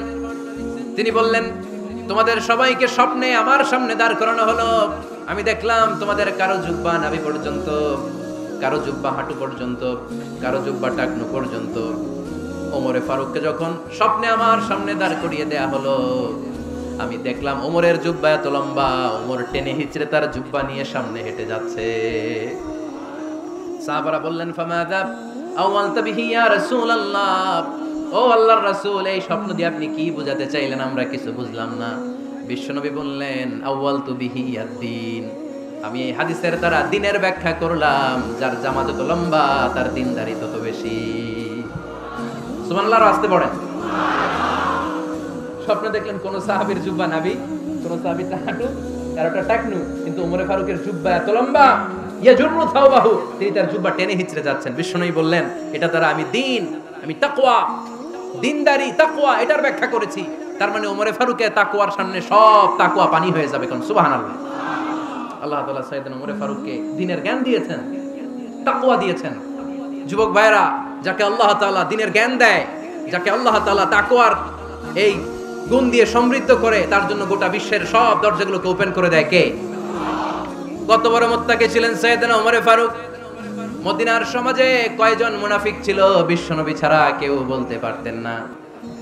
S1: তিনি বললেন, তোমাদের সবাইকে স্বপ্নে আমার সামনে দাঁড় করানো হলো। আমি দেখলাম তোমাদের কারো জুব্বা নাভি পর্যন্ত, কারো জুব্বা হাঁটু পর্যন্ত, কারো জুব্বা টাকনু পর্যন্ত। ওমরে ফারুককে যখন স্বপ্নে আমার সামনে দাঁড় করিয়ে দেয়া হলো, আমি দেখলাম ওমরের জুব্বা এত লম্বা, ওমর টেনে হিচড়ে তার জুব্বা নিয়ে সামনে হেঁটে যাচ্ছে। সাহাবারা বললেন, ফামাযা আওয়ালতা বিহি ইয়া রাসূলুল্লাহ, ও আল্লাহর রাসূল, এই স্বপ্ন দিয়ে আপনি কি বোঝাতে চাইলেন? আমরা কিছু বুঝলাম না। বিশ্বনবী বললেন, আউয়ালতু বিহি আদ-দীন, আমি এই হাদিসের দ্বারা দ্বীনের ব্যাখ্যা করলাম। যার জামা যত লম্বা তার দ্বীনদারি তত বেশি। সুবহানাল্লাহ, আসতে পড়েন। স্বপ্নে দেখলেন কোন সাহাবীর জুব্বা নাভি, কোন সাহাবীর হাঁটু, কারোটা টাকনু, কিন্তু ওমর ফারুকের জুব্বা এত লম্বা, ইয়াজুরু থাওবাহু, তিনি তার জুব্বা টেনে হিচড়ে যাচ্ছেন। বিশ্বনবী বললেন, এটা দ্বারা আমি দ্বীন, আমি তাকওয়া, দ্বীনদারি, তাকওয়া, এটার ব্যাখ্যা করেছি। তার মানে ওমর ফারুকের তাকওয়ার সামনে সব তাকওয়া পানি হয়ে যাবে। কোন সুবহানাল্লাহ। আল্লাহ তাআলা সাইয়েদনা ওমর ফারুককে দ্বীনের জ্ঞান দিয়েছেন, তাকওয়া দিয়েছেন। যুবক ভাইরা, যাকে আল্লাহ তাআলা দ্বীনের জ্ঞান দেয়, যাকে আল্লাহ তাআলা তাকওয়ার এই গুণ দিয়ে সমৃদ্ধ করে, তার জন্য গোটা বিশ্বের সব দরজাগুলোকে ওপেন করে দেয় কে? কত বড় মুত্তাকি ছিলেন সাইয়েদনা ওমর ফারুক। মদিনার সমাজে কয়জন মুনাফিক ছিল বিশ্বনবী ছাড়া কেউ বলতে পারতেন না।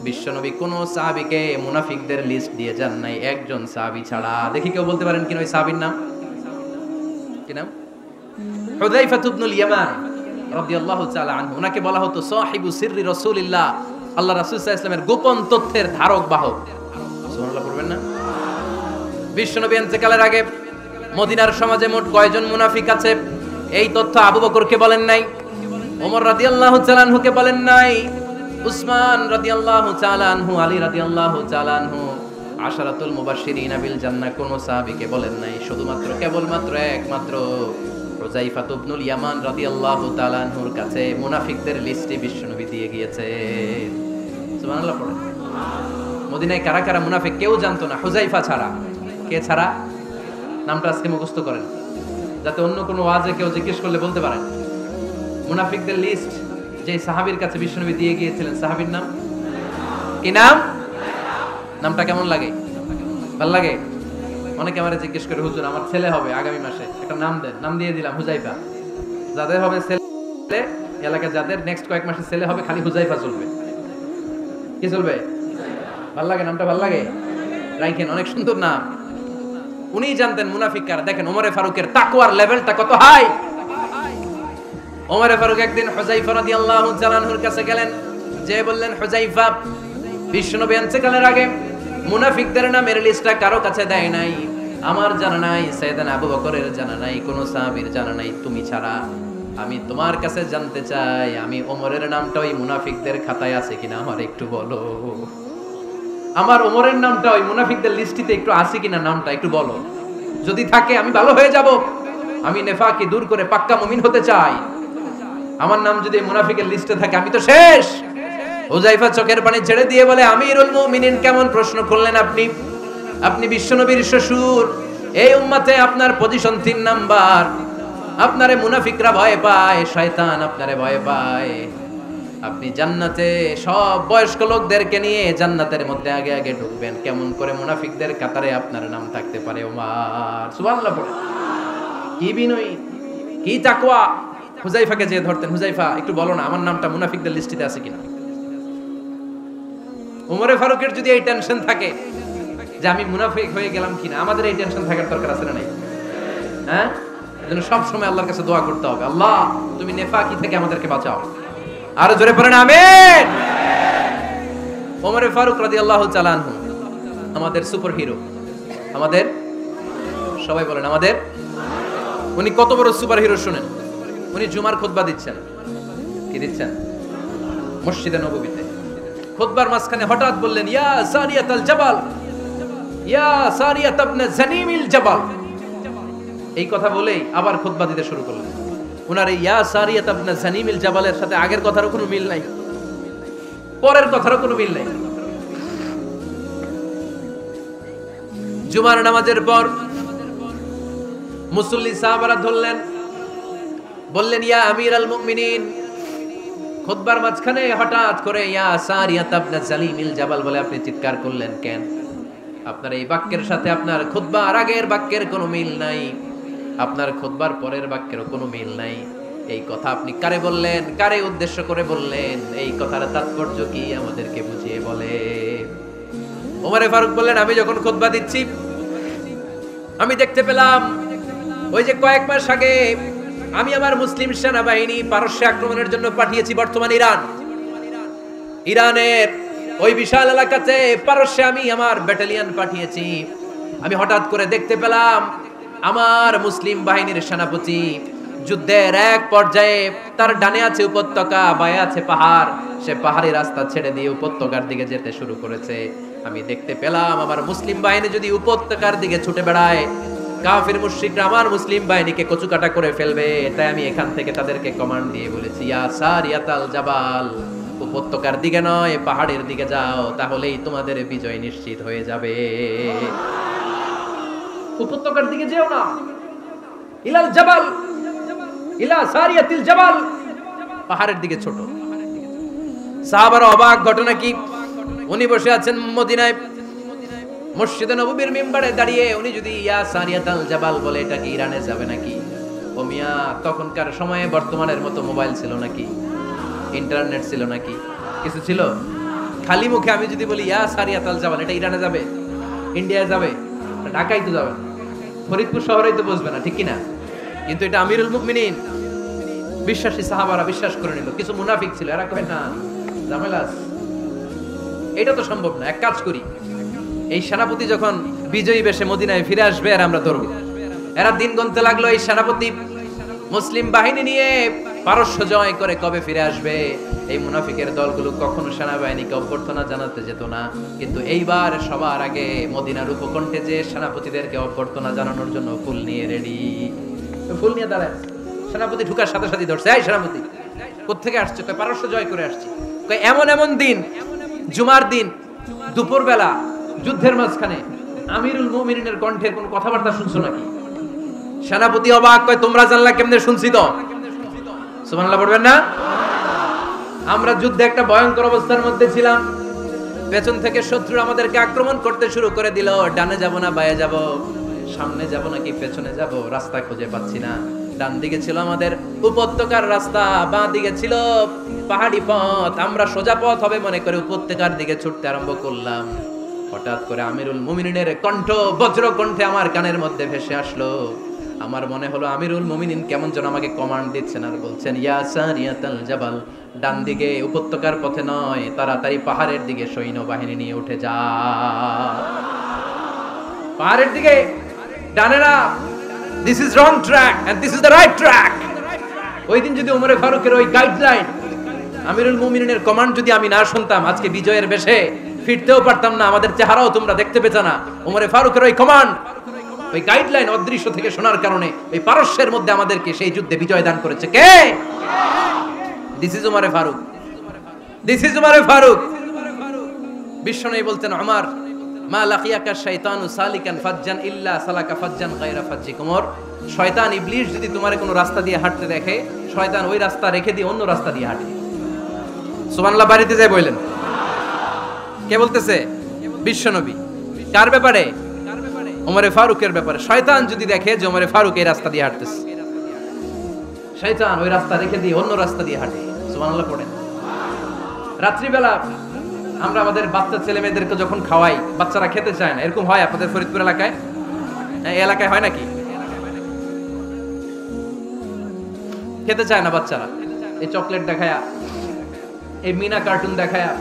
S1: বিশ্বনবী কোন সাহাবীকে মুনাফিকদের লিস্ট দিয়ে যান নাই, একজন সাহাবী ছাড়া। দেখি কেউ বলতে পারেন কিনা ওই সাহাবীর নাম? কি নাম? হুযায়ফা ইবনুল ইয়ামান রাদিয়াল্লাহু তাআলা আনহু। ওনাকে বলা হতো সাহিবু সিররি রাসূলিল্লাহ, আল্লাহ রাসূল সাল্লাল্লাহু আলাইহি ওয়াসাল্লামের গোপন তথ্যের ধারক বাহক। সুবহানাল্লাহ পড়বেন না? বিশ্বনবী ইন্তেকালের আগে মদিনার সমাজে মোট কয়জন মুনাফিক আছে এই তথ্য আবু বকরকে বলেন নাই, ওমর রাদিয়াল্লাহু তাআলা আনহুকে বলেন নাই, উসমান রাদিয়াল্লাহু তাআলা আনহু, আলী রাদিয়াল্লাহু তাআলা আনহু, আশারাতুল মুবাশশিরিন বিল জান্নাহ কোন সাহাবীকে বলেন নাই। শুধুমাত্র কেবলমাত্র একমাত্র হুযায়ফা ইবনুল ইয়ামান রাদিয়াল্লাহু তাআলা আনহুর কাছে মুনাফিকদের লিস্টে বিশ্বনবী দিয়ে গিয়েছেন। সুবহানাল্লাহ পড়েন। মদিনায় কারা কারা মুনাফিক কেউ জানতো না হুযায়ফা ছাড়া। কে ছাড়া? নামটা আজকে মুখস্থ করেন, যাতে অন্য কোনো ওয়াজে কেউ জিজ্ঞেস করলে বলতে পারেন। মুনাফিকদের লিস্ট যে সাহাবীর কাছে বিশ্বনবী দিয়ে গিয়েছিলেন, সাহাবীর নাম কি? নাম? নামটা কেমন লাগে? ভালো লাগে? অনেকে আমারে জিজ্ঞেস করে, হুজুর আমার ছেলে হবে আগামী মাসে, একটা নাম দেন। নাম দিয়ে দিলাম হুযায়ফা। যাদের হবে ছেলে, এলাকায় যাদের নেক্সট কয়েক মাসে ছেলে হবে, খালি হুযায়ফা চলবে। কি চলবে? ভালো লাগে? নামটা ভালো লাগে? রাইখেন, অনেক সুন্দর নাম। উনি জানতেন মুনাফিক কারা। দেখেন ওমরে ফারুকের তাকওয়ার লেভেলটা কত হাই। ওমরে ফারুক একদিন হুযায়ফা রাদিয়াল্লাহু তাআলা আনহুর কাছে গেলেন, যে বললেন, হুযায়ফা, বিশ্বনবী ইন্তেকালের আগে মুনাফিকদের নামের লিস্টটা কারো কাছে দেয় নাই, আমার জানা নাই, সাইয়েদনা আবু বকরের জানা নাই, কোন সাহাবীর জানা নাই, তুমি ছাড়া। আমি তোমার কাছে জানতে চাই, আমি ওমরের নামটা ওই মুনাফিকদের খাতায় আছে কিনা আমার একটু বলো। আমার ওমরের নামটা ওই মুনাফিকদের লিস্টিতে একটু আছে কিনা, নামটা একটু বলো। যদি থাকে আমি ভালো হয়ে যাব। আমি নেফাকি দূর করে পাক্কা মুমিন হতে চাই। আমার নাম যদি মুনাফিকের লিস্টে থাকে আমি তো শেষ। হুযায়ফা চোখের পানি ছেড়ে দিয়ে বলে, আমিরুল মুমিনিন, কেমন প্রশ্ন করলেন আপনি? আপনি বিশ্বনবীর শ্বশুর। এই উম্মতে আপনার পজিশন 3 নাম্বার। আপনারে মুনাফিকরা ভয় পায়, শয়তান আপনারে ভয় পায়। আপনি জান্নাতে সব বয়স্ক লোকদেরকে নিয়ে জান্নাতের মধ্যে আগে আগে ঢুকবেন। কেমন করে মুনাফিকদের কাতারে আপনার নাম থাকতে পারে ওমর? সুবহানাল্লাহ পড়ে। কি বিনয়ী, কি তাকওয়া। হুযায়ফাকে যে ধরতেন, হুযায়ফা একটু বলো না আমার নামটা মুনাফিকদের লিস্টিতে আছে কিনা। ওমরে ফারুকের যদি এই টেনশন থাকে যে আমি মুনাফিক হয়ে গেলাম কিনা, আমাদের এই টেনশন থাকার দরকার আছে না নাই? হ্যাঁ, এজন্য সব সময় আল্লাহর কাছে দোয়া করতে হবে, আল্লাহ তুমি নেফাকি থেকে আমাদেরকে বাঁচাও। আরো জোরে পড়েন আমিন। ওমরে ফারুক রাদিয়াল্লাহু তাআলা আনহু আমাদের সুপার হিরো, আমাদের সবাই বলেন আমাদের। উনি কত বড় সুপার হিরো শুনেন। উনি জুমার খুতবা দিচ্ছেন। কি দিচ্ছেন? মসজিদে নববীতে। খুতবার মাঝখানে হঠাৎ বললেন, ইয়া সারিয়াতাল জাবাল, ইয়া সারিয়াত ইবনে জানিমিল জাবাল। এই কথা বলেই আবার খুতবা দিতে শুরু করলেন। উনার এই ইয়া সারিয়াত ইবনে জানিমিল জাবালের সাথে আগের কথারও কোনো মিল নাই, পরের কথারও কোনো মিল নাই। জুমার নামাজের পর মুসল্লি সাহাবারা ধরলেন, বললেন, ইয়া আমিরাল মুমিনিন। খুতবার মাঝখানে হঠাৎ করে ইয়া সারিয়াত ইবনে জানিমিল জাবাল বলে আপনি চিৎকার করলেন কেন? আপনার এই বাক্যের সাথে আপনার খুতবার আগের বাক্যের কোনো মিল নাই, আপনার খুতবার পরের বাক্যেরও কোনো মিল নাই। এই কথা আপনি কারে বললেন, কারে উদ্দেশ্য করে বললেন? এই কথার তাৎপর্য কি আমাদেরকে বুঝিয়ে বলে। ওমরে ফারুক বললেন, আমি যখন খুতবা দিচ্ছি আমি দেখতে পেলাম ওই যে কয়েক মাস আগে আমি আমার মুসলিম সেনাবাহিনী পারস্য আক্রমণের জন্য পাঠিয়েছি বর্তমান ইরান। ইরানের ওই বিশাল এলাকাতে পারস্যে আমি আমার ব্যাটালিয়ন পাঠিয়েছি। আমি হঠাৎ করে দেখতে পেলাম আমার মুসলিম বাহিনীর সেনাপতি যুদ্ধের এক পর্যায়ে তার ডানে আছে উপত্যকা, বায়ে আছে পাহাড়। সে পাহাড়ি রাস্তা ছেড়ে দিয়ে উপত্যকার দিকে যেতে শুরু করেছে। আমি দেখতে পেলাম আমার মুসলিম বাহিনী যদি উপত্যকার দিকে ছুটে বেড়ায়, কাফির মুশরিকরা আমার মুসলিম বাহিনীকে কচুকাটা করে ফেলবে। তাই আমি এখান থেকে তাদেরকে কমান্ড দিয়ে বলেছি, ইয়া সারিয়াতাল জাবাল, উপত্যকার দিকে নয় পাহাড়ের দিকে যাও, তাহলেই তোমাদের বিজয় নিশ্চিত হয়ে যাবে। উপত্যকার দিকে যেও না, ইলাল জাবাল, ইলা সারিয়াতিল জাবাল, পাহাড়ের দিকে ছোট। সাহাবারা অবাক, ঘটনা কি? উনি বসে আছেন মদিনায় মসজিদে নববীর মিম্বারে দাঁড়িয়ে। উনি যদি ইয়া সারিয়াতাল জাবাল বলে, এটা কি ইরানে যাবে নাকি? ও মিয়া, তখনকার সময়ে বর্তমানের মতো মোবাইল ছিল নাকি, ইন্টারনেট ছিল নাকি, কিছু ছিল? খালি মুখে আমি যদি বলি ইয়া সারিয়াতাল জাবাল, এটা ইরানে যাবে, ইন্ডিয়ায় যাবে, ঢাকায় তো যাবে না, ফরিদপুর শহরেই তো বসবে না, ঠিক কিনা? কিন্তু এটা আমিরুল মুমিনিন বিশ্বাসী সাহাবারা বিশ্বাস করে নিল। কিছু মুনাফিক ছিল, এরা কয় না ঝামেলা আছে, এটা তো সম্ভব না। এক কাজ করি, এই সেনাপতি যখন বিজয়ী বেশে মদিনায় ফিরে আসবে আর আমরা ধরবো। এরা দিন গুনতে লাগলো, এই সেনাপতি মুসলিম বাহিনী নিয়ে পারস্য জয় করে কবে ফিরে আসবে। এই মুনাফিকের দলগুলো কখনো সেনাবাহিনীকে অভ্যর্থনা জানাতে যেত না, কিন্তু এইবার সবার আগে মদিনার উপকণ্ঠে যে সেনাপতিদেরকে অভ্যর্থনা জানানোর জন্য ফুল নিয়ে রেডি। ফুল নিয়ে দাঁড়ায় সেনাপতি ঢুকার সাথে সাথে ধরছে, এই সেনাপতি কোত্থেকে আসছে? কয় পারস্য জয় করে আসছি। কয় এমন এমন দিন, জুমার দিন দুপুরবেলা যুদ্ধের মাঝখানে আমিরুল মুমিনিনের কণ্ঠের কোন কথাবার্তা শুনছো নাকি? সেনাপতি অবাক, কয় তোমরা জানলা কেমনে? শুনছি তো। সুবহানাল্লাহ পড়বেন না? আমরা যুদ্ধে একটা ভয়ঙ্কর অবস্থার মধ্যে ছিলাম, পেছন থেকে শত্রু আমাদেরকে আক্রমণ করতে শুরু করে দিল। ডানে যাব না বায়ে যাব, সামনে যাব নাকি পেছনে যাব, রাস্তা খুঁজে পাচ্ছি না। ডান দিকে ছিল আমাদের উপত্যকার রাস্তা, বাঁ দিকে ছিল পাহাড়ি পথ। আমরা সোজা পথ হবে মনে করে উপত্যকার দিকে ছুটতে আরম্ভ করলাম। হঠাৎ করে আমিরুল মুমিনিনের কণ্ঠ বজ্র কণ্ঠে আমার কানের মধ্যে ভেসে আসলো। আমার মনে হলো আমিরুল মুমিনিন কেমন যেন আমাকে কমান্ড দিচ্ছেন আর বলছেন, ইয়া সারিয়াতাল জাবাল, ডান দিকে উপত্যকার পথে নয়, তাড়াতাড়ি পাহাড়ের দিকে সৈন্যবাহিনী নিয়ে উঠে যা। পাহাড়ের দিকে, ডানে না, this is wrong track and this is the right track. ওই দিন যদি ওমরে ফারুকের ওই গাইডলাইন, আমিরুল মুমিনিনের কমান্ড যদি আমি না শুনতাম, আজকে বিজয়ের বেশে ফিরতেও পারতাম না, আমাদের চেহারাও তোমরা দেখতে পেতে না। ওমরে ফারুকের ওই কমান্ড, ওই গাইডলাইন অদৃশ্য থেকে শোনার কারণে এই পারস্যের মধ্যে আমাদেরকে সেই যুদ্ধে বিজয় দান করেছে কে? দিস ইজ ওমরে ফারুক, দিস ইজ ওমরে ফারুক। বিশ্বনবী বলতেন, ওমর মা লাকিয়াকা শাইতানু সালিকান ফাজ্জান ইল্লা সালাকা ফাজ্জান গায়রা ফাজ্জিক। ওমর, শয়তান ইবলিস যদি তোমারে কোনো রাস্তা দিয়ে হাঁটতে দেখে, শয়তান ওই রাস্তা রেখে দিয়ে অন্য রাস্তা দিয়ে হাঁটে। সুবহানাল্লাহ বাড়িতে যায় বললেন। কে বলতেছে? বিশ্বনবী। কার ব্যাপারে? ওমরে ফারুকের ব্যাপারে। শয়তান যদি দেখে যে ওমরে ফারুক এই রাস্তা দিয়ে হাঁটতেছে, শয়তান ওই রাস্তা রেখে দিয়ে অন্য রাস্তা দিয়ে হাঁটে। সুবহানাল্লাহ পড়েন। রাত্রিবেলা আমরা আমাদের বাচ্চা ছেলে মেয়েদেরকে যখন খাওয়াই, বাচ্চারা খেতে চায় না, এরকম হয় আপনাদের ফরিদপুর এলাকায়? এই এলাকায় হয় নাকি? খেতে চায় না বাচ্চারা, এই চকলেট দেখায়া, এই মিনা কার্টুন দেখায়া,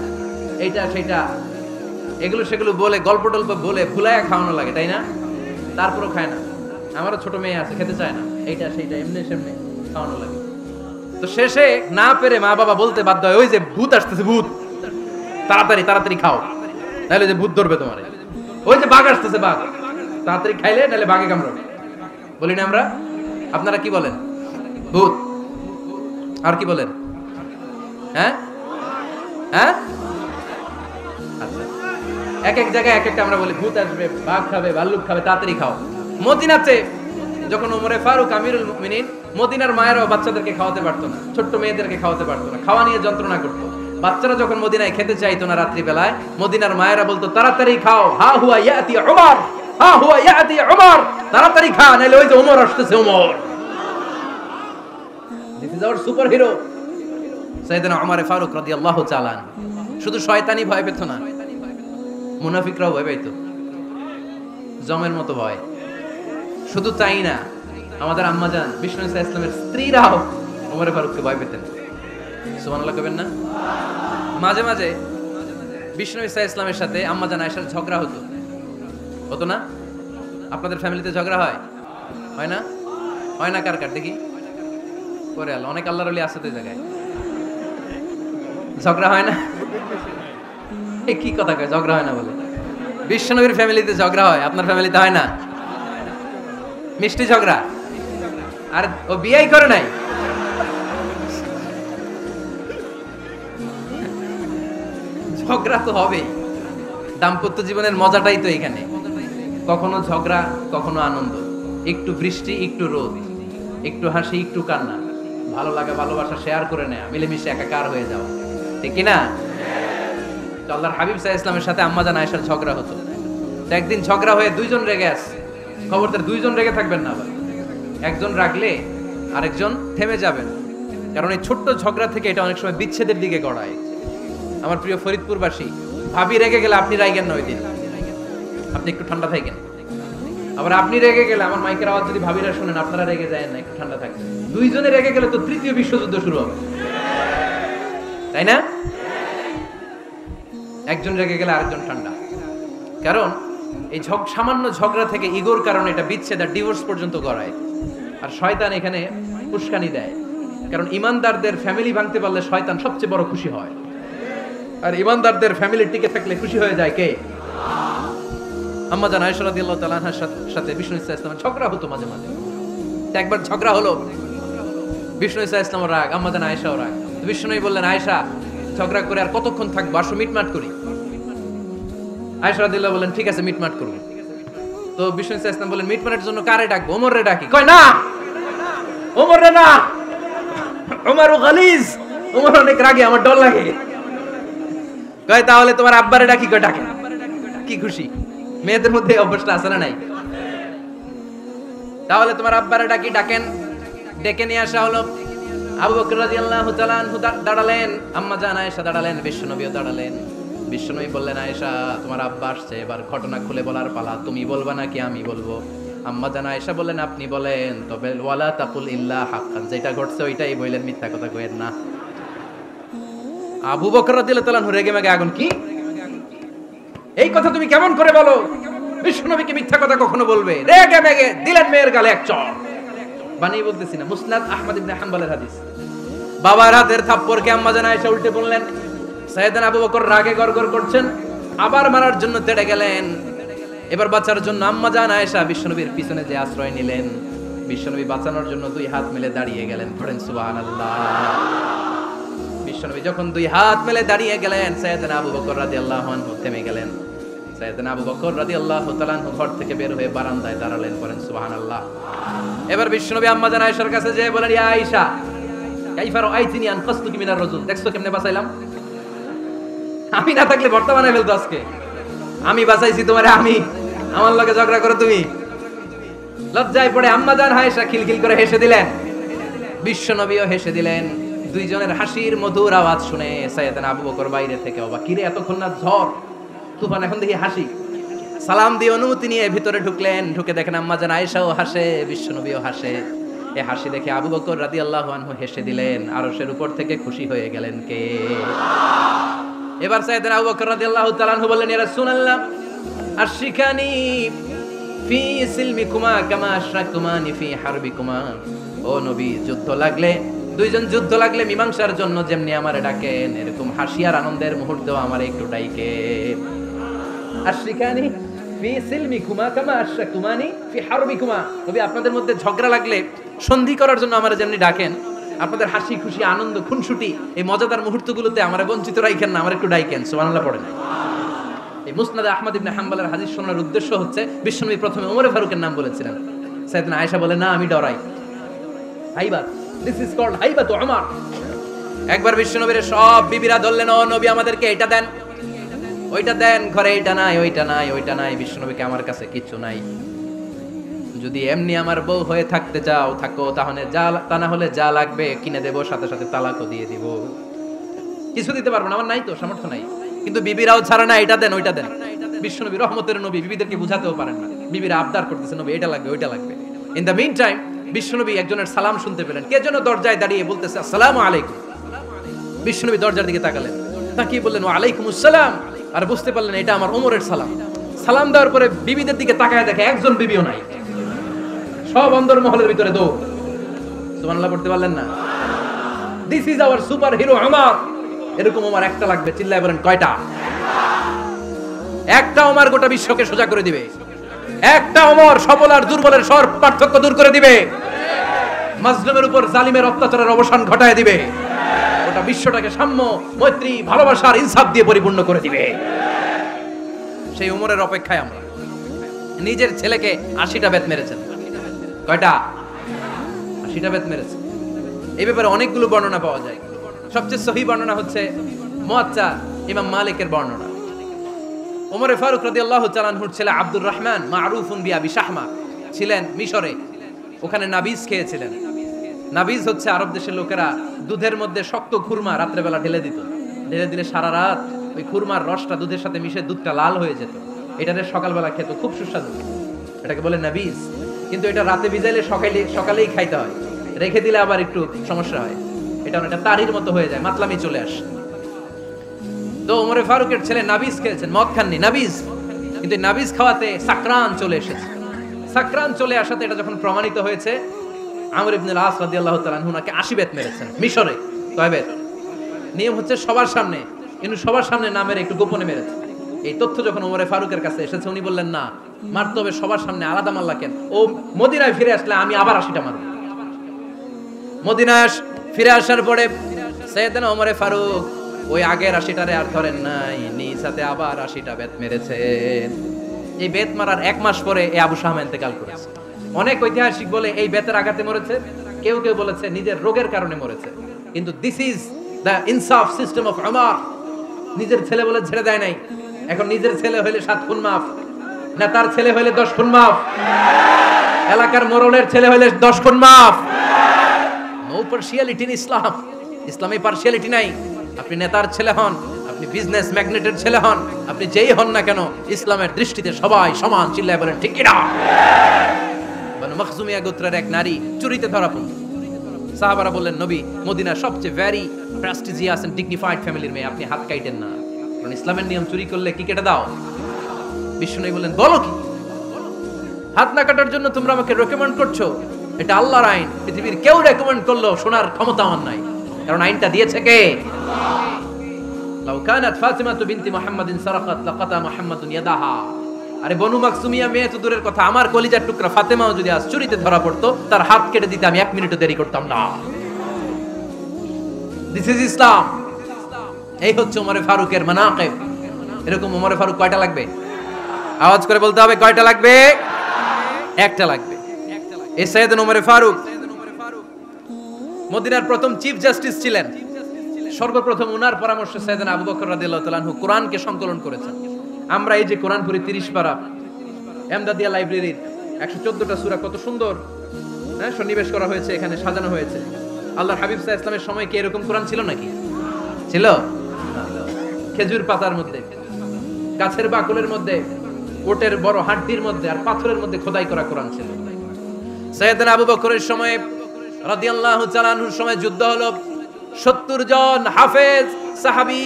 S1: এইটা সেটা এগুলো সেগুলো বলে, গল্প টল্প বলে ভুলায়া খাওয়ানো লাগে, তাই না? তারপরও খায় না। আমারও ছোট মেয়ে আছে, খেতে চায় না, এইটা সেইটা এমনি সেমনি খাওয়ানো লাগে। তো শেষে না পেরে মা বাবা বলতে বাধ্য হয়, ওই যে ভূত আসতেছে, ভূত, তাড়াতাড়ি তাড়াতাড়ি খাও, নাহলে যে ভূত ধরবে তোমার। ওই যে বাঘ আসতেছে, বাঘ, তাড়াতাড়ি খাইলে নাহলে বাঘে কামড়াবে। বলি না আমরা? আপনারা কি বলেন? ভূত। আর কি বলেন? হ্যাঁ হ্যাঁ, আচ্ছা, এক এক জায়গায় এক একটা আমরা বলি, ভূত আসবে, বাঘ খাবে, ভাল্লুক খাবে, তাড়াতাড়ি খাও। মদিনাতে যখন ওমরে ফারুক আমিরুল মুমিনিন, মদিনার মায়েরাও বাচ্চাদেরকে খাওয়াতে পারতো না, ছোট্ট মেয়েদেরকে খাওয়াতে পারতো না, খাওয়া নিয়ে যন্ত্রণা করতো। বাচ্চারা যখন মদিনায় খেতে চাইতো না রাত্রিবেলায়, মদিনার মায়েরা বলতো, তাড়াতাড়ি খাও, হা হুয়া ইয়াতি উমর, হা হুয়া ইয়াতি উমর, তাড়াতাড়ি খা, নাহলে ওই যে ওমর আসতেছে, Omar. This is our super hero সাইয়েদনা ওমর ফারুক রাদিয়াল্লাহু তাআলা। শুধু শয়তানি ভয় পেত না, মুনাফিকরাও ভয় পেত, জমের মতো ভয়। শুধু তাই না, আমাদের আম্মাজান বিষ্ণু ইসলামের স্ত্রীরাও ওমর ফারুককে ভয় পেতেন। সুবহানাল্লাহ কবেন না? মাঝে মাঝে বিষ্ণু ইসলামের সাথে আম্মাজান আয়েশার ঝগড়া হতো, হতো না? আপনাদের ফ্যামিলিতে ঝগড়া হয়? হয় না? হয় না? কার কার দেখি করে আল্লাহ, অনেক আল্লাহর ওলি আছে তো এই জায়গায়, ঝগড়া হয় না? কি কথা কয়, ঝগড়া হয় না বলে? বিশ্বনবীর ফ্যামিলিতে ঝগড়া হয়, আপনার ফ্যামিলিতে হয় না? মিষ্টি ঝগড়া। আর ও বিয়েই করে নাই, ঝগড়া তো হবেই। দাম্পত্য জীবনের মজাটাই তো এখানে, কখনো ঝগড়া কখনো আনন্দ, একটু বৃষ্টি একটু রোদ, একটু হাসি একটু কান্না, ভালো লাগা ভালোবাসা শেয়ার করে নেয়া, মিলেমিশে একাকার হয়ে যাওয়া, ঠিক কিনা? আল্লাহর হাবিব সাল্লাল্লাহু আলাইহি ওয়াসাল্লামের সাথে আম্মাজান আয়েশার ঝগড়া হতো। তো একদিন ঝগড়া হয়ে দুইজন রেগে আছে, খবরদার দুইজন রেগে থাকবেন না, আবার একজন রাগলে আরেকজন থেমে যাবেন, কারণ এই ছোট্ট ঝগড়া থেকে এটা অনেক সময় বিচ্ছেদের দিকে গড়ায়। আমার প্রিয় ফরিদপুরবাসী, ভাবি রেগে গেলে আপনি রাইগেন না, ওই দিন আপনি একটু ঠান্ডা থাকেন। আবার আপনি রেগে গেলে, আমার মাইকের আওয়াজ যদি ভাবিরা শুনেন, আপনারা রেগে যায় না, একটু ঠান্ডা থাকেন। দুইজনে রেগে গেলে তো তৃতীয় বিশ্বযুদ্ধ শুরু হবে, তাই না? একজন রেগে গেলে আরেকজন ঠান্ডা, কারণ এই সামান্য ঝগড়া থেকে ইগোর কারণে এটা বিচ্ছেদ আর ডিভোর্স পর্যন্ত গড়ায়। আর শয়তান এখানে উস্কানি দেয়, কারণ ইমানদারদের ফ্যামিলি ভাঙতে পারলে শয়তান সবচেয়ে বড় খুশি হয়, আর ইমানদারদের ফ্যামিলি টিকে থাকলে খুশি হয়ে যায় কে? আম্মা জান আয়েশা রাদিয়াল্লাহু তাআলা আনহার সাথে বিষ্ণু ইসা ইসলামের ঝগড়া হতো মাঝে মাঝে। একবার ঝগড়া হলো, বিষ্ণু ইসা ইসলামের রাগ, আম্মা জান আয়েশাও রাগ। বিষ্ণুই বললেন, আয়েশা ঝগড়া করে আর কতক্ষণ থাকবো, আসো মিটমাট করি। আয়েশা রাদিয়াল্লাহু বললেন, ঠিক আছে মিটমাট করব। তো বিষ্ণু ইসা ইসলাম বললেন, মিটমাটের জন্য কারে ডাকবো? ওমর রে ডাকি। কয় না, ওমর রে না, ওমর গালিজ, ওমর অনেক রাগে, আমার ডর লাগে। কয় তাহলে তোমার আব্বারে ডাকি। কয় ডাকেন। কি খুশি, মেয়েদের মধ্যে অভ্যাসটা আছে না নাই? তাহলে তোমার আব্বারে ডাকি, ডাকেন। ডেকে নিয়ে আসা হলো। আবু বকর রাদিয়াল্লাহু তাআলা আনহু দাঁড়ালেন, আম্মা জান আয়েশা দাঁড়ালেন, বিশ্বনবীও দাঁড়ালেন। বিশ্বনবী বললেন, আয়েশা তোমার আব্বা আসছে, এবার ঘটনা খুলে বলার পালা, তুমি বলবা নাকি আমি বলবো? আম্মা জান আয়েশা বললেন, আপনি বলেন, তবে ওয়ালা তাকুল ইল্লা হাক্কান, যেটা ঘটছে ওইটাই বললেন, মিথ্যা কথা কইেন না। আবু বকর রাদিয়াল্লাহু তাআলা রেগে মেগে আগুন, কি এই কথা তুমি কেমন করে বলো? বিশ্বনবীকে মিথ্যা কথা কখনো বলবে? রেগে মেগে দিলেন মেয়ের গালে এক চড়। বানিয়ে বলতেছি না, মুসনাদ আহমদ ইবনে হাম্বলের হাদিস। বাবার হাতের থাপ্পড়কে আম্মা জান আয়েশা উল্টে বললেন। সাইয়েদনা আবু বকর রাগে গড়গড় করছেন, আবার মারার জন্য তেড়ে গেলেন। এবার বাঁচার জন্য আম্মা জান আয়েশা বিশ্বনবীর পিছনে যে আশ্রয় নিলেন, বিশ্বনবী বাঁচানোর জন্য দুই হাত মেলে দাঁড়িয়ে গেলেন। পড়েন সুবহানাল্লাহ। বিশ্বনবী যখন দুই হাত মেলে দাঁড়িয়ে গেলেন, সাইয়েদনা আবু বকর রাদিয়াল্লাহু আনহু থেমে গেলেন। সাইয়েদনা আবু বকর রাদিয়াল্লাহু তাআলা আনহু ঘর থেকে বের হয়ে বারান্দায় দাঁড়ালেন। পড়েন সুবহানাল্লাহ। এবার বিশ্বনবী আম্মা জান আয়েশার কাছে যেয়ে বলেন, ইয়া আয়েশা কাইফা রাআইতিনি আনকাসতুকি মিনার রাজুল, দেখছো কেমনে বাঁচাইলাম? আমি না থাকলে ভর্তা বানাই ফেলতো আজকে। আমি বাঁচাইছি তোমারে, আমি, আমার লগে ঝগড়া করো তুমি। লজ্জায় পড়ে আম্মা জান আয়েশা খিলখিল করে হেসে দিলেন, বিশ্বনবীও হেসে দিলেন। দুইজনের হাসির মধুর আওয়াজ শুনে সাইয়েদনা আবু বকর বাইরে থেকে অবাক, কিরে এতক্ষণ না ঝড় তুফান, এখন দেখি হাসি। সালাম দিয়ে অনুমতি নিয়ে ভিতরে ঢুকলেন। ঢুকে দেখেন আম্মা জান আয়েশাও হাসে, বিশ্বনবীও হাসে। এই হাসি দেখে আবু বকর রাদিয়াল্লাহু আনহু হেসে দিলেন। আরশের উপর থেকে খুশি হয়ে গেলেন কে? এবার সাইয়েদনা আবু বকর রাদিয়াল্লাহু তাআলা আনহু বললেন, ইয়া রাসূলুল্লাহ আশরিকানি ফি সিলমিকুমা কামা আশরাকতুমানি ফি হারবিকুমা। ও নবী, যুদ্ধ লাগলে, দুইজন যুদ্ধ লাগলে মীমাংসার জন্য যেমনি আমারে ডাকেন, এরকম হাসি আর আনন্দের মুহূর্তেও আমারে একটু ডাকেন। আশরিকানি ফি সিলমিকুমা কামা আশরাকতুমানি ফি হারবিকুমা। নবী, আপনাদের মধ্যে ঝগড়া লাগলে সন্ধি করার জন্য আমারে যেমনি ডাকেন, আপনাদের হাসি খুশি আনন্দ খুনসুটি এই মজাদার মুহূর্তগুলোতে আমারে বঞ্চিত রাখেন না, আমার একটু ডাকেন। সুবহানাল্লাহ পড়েন। এই মুসনাদ আহমদ ইবনে হাম্বলের হাদিস শোনার উদ্দেশ্য হচ্ছে, বিশ্বনবী প্রথমে ওমর ফারুকের নাম বলেছিলেন। সাইয়েদনা আয়েশা বলে, না আমি ডরাই। হাইবাত, দিস ইজ কল্ড হাইবাত ওমর। একবার বিশ্বনবীর সব বিবিরা ধরলেন, ও নবী আমাদেরকে এটা দেন, ওইটা দেন, ঘরে এটা নাই, ওইটা নাই, ওইটা নাই। বিশ্বনবীকে, আমার কাছে কিছু নাই, যদি এমনি আমার বউ হয়ে থাকতে চাও থাকো, তাহলে যা, তা না হলে যা লাগবে কিনে দেবো, সাথে সাথে তালাকও দিয়ে দিব। কিছু দিতে পারবো না, আমার নাই তো, সামর্থ্য নাই। কিন্তু বিবিরাও ছাড়ে না, এটা দেন, ওইটা দেন। বিশ্বনবী রহমতের নবী, বিবিদেরকে বুঝাতেও পারেন না। বিবিরা আবদার করতেছে, নবী এটা লাগবে, ওইটা লাগবে। ইন দ্য মিন টাইম বিশ্বনবী একজনের সালাম শুনতে পেলেন। কে যেন দরজায় দাঁড়িয়ে বলতেছে, আসসালামু আলাইকুম। বিশ্বনবী দরজার দিকে তাকালেন, তাকিয়ে বললেন, ওয়া আলাইকুমুস সালাম। আর বুঝতে পারলেন এটা আমার ওমরের সালাম। সালাম দেওয়ার পরে বিবিদের দিকে তাকায় দেখে একজন বিবিও নাই, সব অন্দর মহলের ভিতরে দৌড়। সুবহানাল্লাহ পড়তে পারলেন না? This is our super hero Omar. এরকম ওমর একটা লাগবে, চিল্লায় বলেন কয়টা? একটা ওমর গোটা বিশ্বকে সোজা করে দিবে। একটা ওমর সবল আর দুর্বলের সব পার্থক্য দূর করে দিবে। মাজলুমের উপর জালিমের অত্যাচারের অবসান ঘটায় দিবে। গোটা বিশ্বটাকে সাম্য, মৈত্রী, ভালোবাসার ইনসাফ দিয়ে পরিপূর্ণ করে দিবে। সেই ওমরের অপেক্ষায় আমরা। নিজের ছেলেকে 80টা বেত মেরেছেন। কয়টা? 80টা বেত মেরেছে। এই ব্যাপারে অনেকগুলো বর্ণনা পাওয়া যায়। সবচেয়ে সহিহ বর্ণনা হচ্ছে মুয়াত্তা ইমাম মালিকের বর্ণনা। ওমর ফারুক রাদিয়াল্লাহু তাআলা আনহুর ছেলে আব্দুর রহমান মারুফুন বিআবি শাহমা ছিলেন মিশরে। ওখানে নাবিজ খেয়েছিলেন। নাবিজ হচ্ছে আরব দেশের লোকেরা দুধের মধ্যে শক্ত খুরমা রাত্রেবেলা ঢেলে দিত, ঢেলে দিলে সারা রাত ওই খুরমার রসটা দুধের সাথে মিশে দুধটা লাল হয়ে যেত। এটাতে সকালবেলা খেত, খুব সুস্বাদু, এটাকে বলে নাবিজ। কিন্তু এটা রাতে ভিজাইলে সকালেই খাইতে হয়, রেখে দিলে আবার একটু সমস্যা হয়, এটা অনেকটা তারির মতো হয়ে যায়, মাতলামি চলে আসে। তো ওমরে ফারুকের ছেলে নাবিজ খেয়েছেন, মদ খাননি, নাবিজ। কিন্তু নাবিজ খাওয়াতে সাকরান চলে এসেছে। সাকরান চলে আসাতে এটা যখন প্রমাণিত হয়েছে, আমর ইবনে আল-আস রাদিয়াল্লাহু তাআলা আনহু নাকি 80 বেত মেরেছেন মিশরে। কয় বেত? নিয়ম হচ্ছে সবার সামনে, কিন্তু সবার সামনে না মেরে একটু গোপনে মেরেছে। এই তথ্য যখন ওমরে ফারুকের কাছে এসেছে, উনি বললেন না, মারতে হবে সবার সামনে, আলাদা মারলা কেন? ও মদিনায় ফিরে আসলে আমি আবার 80টা মারব। মদিনায় ফিরে আসার পরে সাইয়েদনা ওমরে ফারুক ওই আগের 80টারে আর ধরেন নাই, নিজ হাতে আবার 80টা বেত মেরেছেন। এই বেত মারার 1 মাস পরে এই আবু শাহমা ইন্তেকাল করেছে। অনেক ঐতিহাসিক বলে এই বেতের আঘাতে মরেছে, কেউ কেউ বলেছে নিজের রোগের কারণে মরেছে। কিন্তু দিস ইজ দ্য ইনসাফ সিস্টেম অফ উমর। নিজের ছেলে বলে ছেড়ে দেয় নাই। এখন নিজের ছেলে হইলে 7 খুন মাফ, না তার ছেলে হইলে 10 খুন মাফ, এলাকার মোড়লের ছেলে হইলে 10 খুন মাফ। নো পার্সিয়ালিটি ইন ইসলাম। ইসলামে পার্সিয়ালিটি নাই। আপনি নেতার ছেলে হন, আপনি বিজনেস ম্যাগনেটের ছেলে হন, আপনি যেই হন না কেন, ইসলামের দৃষ্টিতে সবাই সমান। চিল্লায় বলেন ঠিক কিনা? বনু মখজুমিয়া গোত্রের এক নারী চুরিতে ধরা পড়ল। সাহাবারা বললেন, নবী, মদিনার সবচেয়ে ভেরি প্রেস্টিজিয়াস এন্ড ডিগনিফাইড ফ্যামিলির মেয়ে, আপনি হাত কাটেন না, কারণ ইসলামের নিয়ম চুরি করলে কি কেটে দাও? বিষ্ণু বললেন, বলো কি? হাত না কাটার জন্য তোমরা আমাকে রেকমেন্ড করছো? এটা আল্লাহর আইন, পৃথিবীর কেউ রেকমেন্ড করলো শোনার ক্ষমতা আমার নাই, কারণ আইনটা দিয়েছে কে? লাউ কানাত ফাতিমাতু বিনতি মুহাম্মাদিন সারাকাত লাকাতা মুহাম্মাদুন ইয়াদাহা। আরে বনু মাকসুমিয়া মেয়ে তো দূরের কথা, আমার কলিজার টুকরা ফাতেমাও যদি আজ চুরিতে ধরা পড়তো, তার হাত কেটে দিতে আমি 1 মিনিটও দেরি করতাম না। দিস ইজ ইসলাম। এই হচ্ছে ওমরে ফারুকের মানাকিব। এরকম ওমরে ফারুক কয়টা লাগবে? আওয়াজ করে বলতে হবে, কয়টা লাগবে? একটা লাগবে। এই সাইয়েদনা ওমরে ফারুক মদিনার প্রথম চিফ জাস্টিস ছিলেন। সর্বপ্রথম উনার পরামর্শে সাইয়েদনা আবু বকর রাদিয়াল্লাহু তাআলা আনহু কোরআনকে সংকলন করেছেন। আমরা এই যে কোরআন পড়ি 30 পারা, এমদাদিয়া লাইব্রেরির 114টা সূরা, কত সুন্দর সন্নিবেশ করা হয়েছে, এখানে সাজানো হয়েছে। আল্লাহর হাবিব সাল্লাল্লাহু আলাইহি ওয়াসাল্লামের সময় কি এরকম কোরআন ছিল নাকি? ছিল? খেজুর পাতার মধ্যে, গাছের বাকলের মধ্যে, ওটের বড় হাড্ডির মধ্যে আর পাথরের মধ্যে খোদাই করা কোরআন ছিল। সাইয়েদনা আবু বকরের সময় রাদিয়াল্লাহু তাআলা আনহুর সময় যুদ্ধ হলো, 70 জন হাফেজ সাহাবী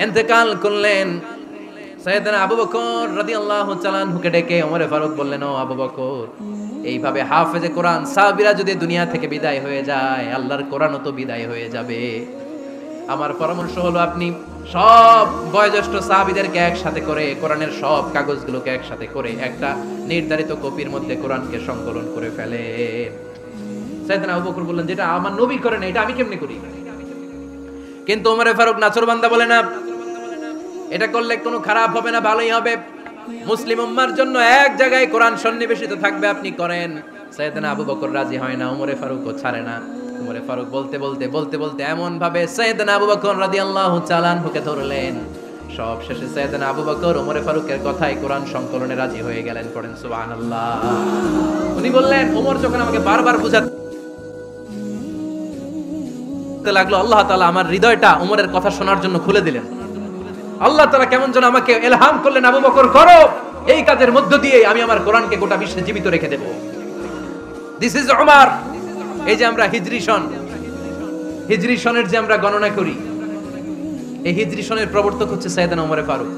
S1: ইন্তেকাল করলেন। সাইয়েদনা আবু বকর রাদিয়াল্লাহু তাআলা আনহুকে ডেকে ওমরে ফারুক বললেন, ও আবু বকর, এইভাবে হাফেজে কোরআন সাহাবীরা যদি দুনিয়া থেকে বিদায় হয়ে যায়, আল্লাহর কোরআনও তো বিদায় হয়ে যাবে। আমার পরামর্শ হলো আপনি সব বয়োজ্যেষ্ঠ সাহাবীদেরকে একসাথে করে, কোরআনের সব কাগজগুলোকে একসাথে করে একটা নির্ধারিত কপির মধ্যে কোরআনকে সংকলন করে ফেলে। সাইয়েদনা আবু বকর বললেন, যেটা আমার নবী করে না, এটা আমি কেমনে করি? কিন্তু ওমরে ফারুক নাছরবান্দা বলে না, এটা করলে কোনো খারাপ হবে না, ভালোই হবে। মুসলিম উম্মার জন্য এক জায়গায় কোরআন সন্নিবেশিত থাকবে, আপনি করেন। সাইয়েদনা আবু বকর রাজি হয় না, ওমরে ফারুকও ছাড়ে না। ওমরে ফারুক বলতে বলতে বলতে বলতে এমন ভাবে সাইয়েদনা আবু বকর রাদিয়াল্লাহু তাআলা আনহুকে ধরলেন, সব শেষে সাইয়েদনা আবু বকর ওমরে ফারুকের কথায় কোরআন সংকলনে রাজি হয়ে গেলেন। পড়েন সুবহানাল্লাহ। উনি বললেন, ওমর যখন আমাকে বারবার বুঝাতে লাগলো, আল্লাহ তাআলা আমার হৃদয়টা ওমরের কথা শোনার জন্য খুলে দিলেন। আল্লাহ তাআলা কেমন যেন আমাকে ইলহাম করলেন, আবু বকর করো, এই কাজের মধ্য দিয়ে আমি আমার কোরআনকে গোটা বিশ্বে জীবিত রেখে দেব। This is Umar. এই যে আমরা হিজরি সনের যে আমরা গণনা করি, এই হিজরি সনের প্রবর্তক হচ্ছে সাইয়েদনা ওমরে ফারুক।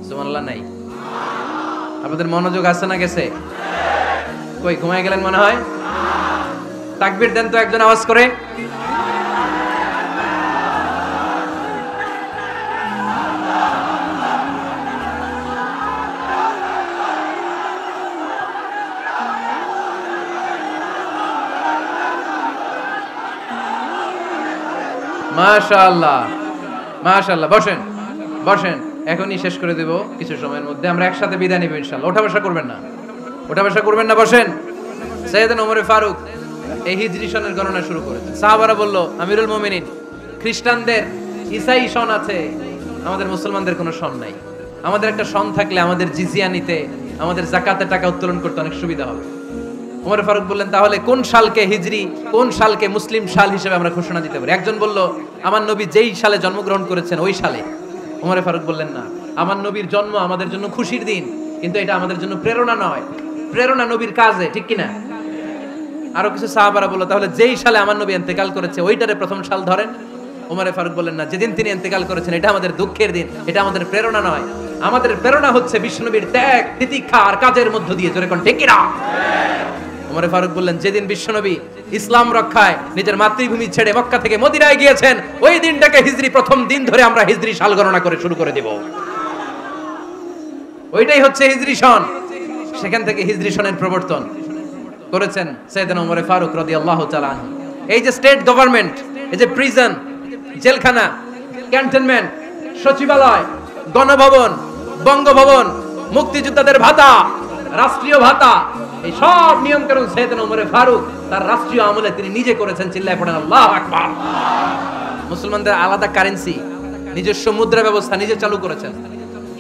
S1: সুবহানাল্লাহ নাই? আপনাদের মনোযোগ আছে না গেছে? কই ঘুমায় গেলেন মনে হয়? তাকবীর দেন তো একজন আওয়াজ করে। মাশাআল্লাহ, মাশাআল্লাহ। বসেন, বসেন, এখনই শেষ করে দেব কিছু সময়ের মধ্যে। আমরা একসাথে বিদায় নিব ইনশাআল্লাহ। ওঠা বসা করবেন না, ওঠা বসা করবেন না, বসেন। সাইয়েদনা ওমরে ফারুক এই হিজরি সনের গণনা শুরু করেছেন। সাহাবারা বলল, আমিরুল মুমিনিন, খ্রিস্টানদের ঈসাই সন আছে, আমাদের মুসলমানদের কোনো সন নাই। আমাদের একটা সন থাকলে আমাদের জিজিয়া নিতে, আমাদের যাকাতের টাকা উত্তোলন করতে অনেক সুবিধা হবে। ওমর ফারুক বললেন তাহলে কোন সালকে হিজরি, কোন সালকে মুসলিম সাল হিসেবে আমরা ঘোষণা দিতে পারি? একজন বলল আমার নবী যেই সালে জন্মগ্রহণ করেছেন ওই সালে। ওমর ফারুক বললেন না, আমার নবীর জন্ম আমাদের জন্য খুশির দিন, কিন্তু এটা আমাদের জন্য প্রেরণা নয়, প্রেরণা নবীর কাজে, ঠিক কিনা? আরো কিছু সাহাবারা বলল তাহলে যেই সালে আমার নবী ইন্তেকাল করেছে ওইটারে প্রথম সাল ধরেন। ওমর ফারুক বললেন না, যেদিন তিনি ইন্তেকাল করেছেন এটা আমাদের দুঃখের দিন, এটা আমাদের প্রেরণা নয়, আমাদের প্রেরণা হচ্ছে বিশ্বনবীর ত্যাগ তিতিক্ষা আর কাজের মধ্য দিয়ে। জোরে কোন ঠিক কিনা? ওমর ফারুক বললেন যেদিন বিশ্বনবী ইসলাম রক্ষায় নিজের মাতৃভূমি ছেড়ে মক্কা থেকে মদিনায় গিয়েছেন ওই দিনটাকে হিজরি প্রথম দিন ধরে আমরা হিজরি সাল গণনা করে শুরু করে দেব, ওইটাই হচ্ছে হিজরি সন। সেখান থেকে হিজরি সনের প্রবর্তন করেছেন সাইয়েদনা ওমর ফারুক রাদিয়াল্লাহু তাআলা আনহু। এই যে স্টেট গভর্নমেন্ট, এই যে প্রিজন, জেলখানা, ক্যান্টনমেন্ট, সচিবালয়, গণভবন, বঙ্গভবন, মুক্তিযোদ্ধাদের ভাতা, রাষ্ট্রীয় ভাতা, এই সব নিয়ম কানুন সাইয়েদনা ওমর ফারুক তার রাষ্ট্রীয় আমলে তিনি নিজে করেছেন। চিল্লায় পড়েন আল্লাহু আকবার। মুসলমানদের আলাদা কারেন্সি, নিজস্ব মুদ্রা ব্যবস্থা নিজে চালু করেছেন।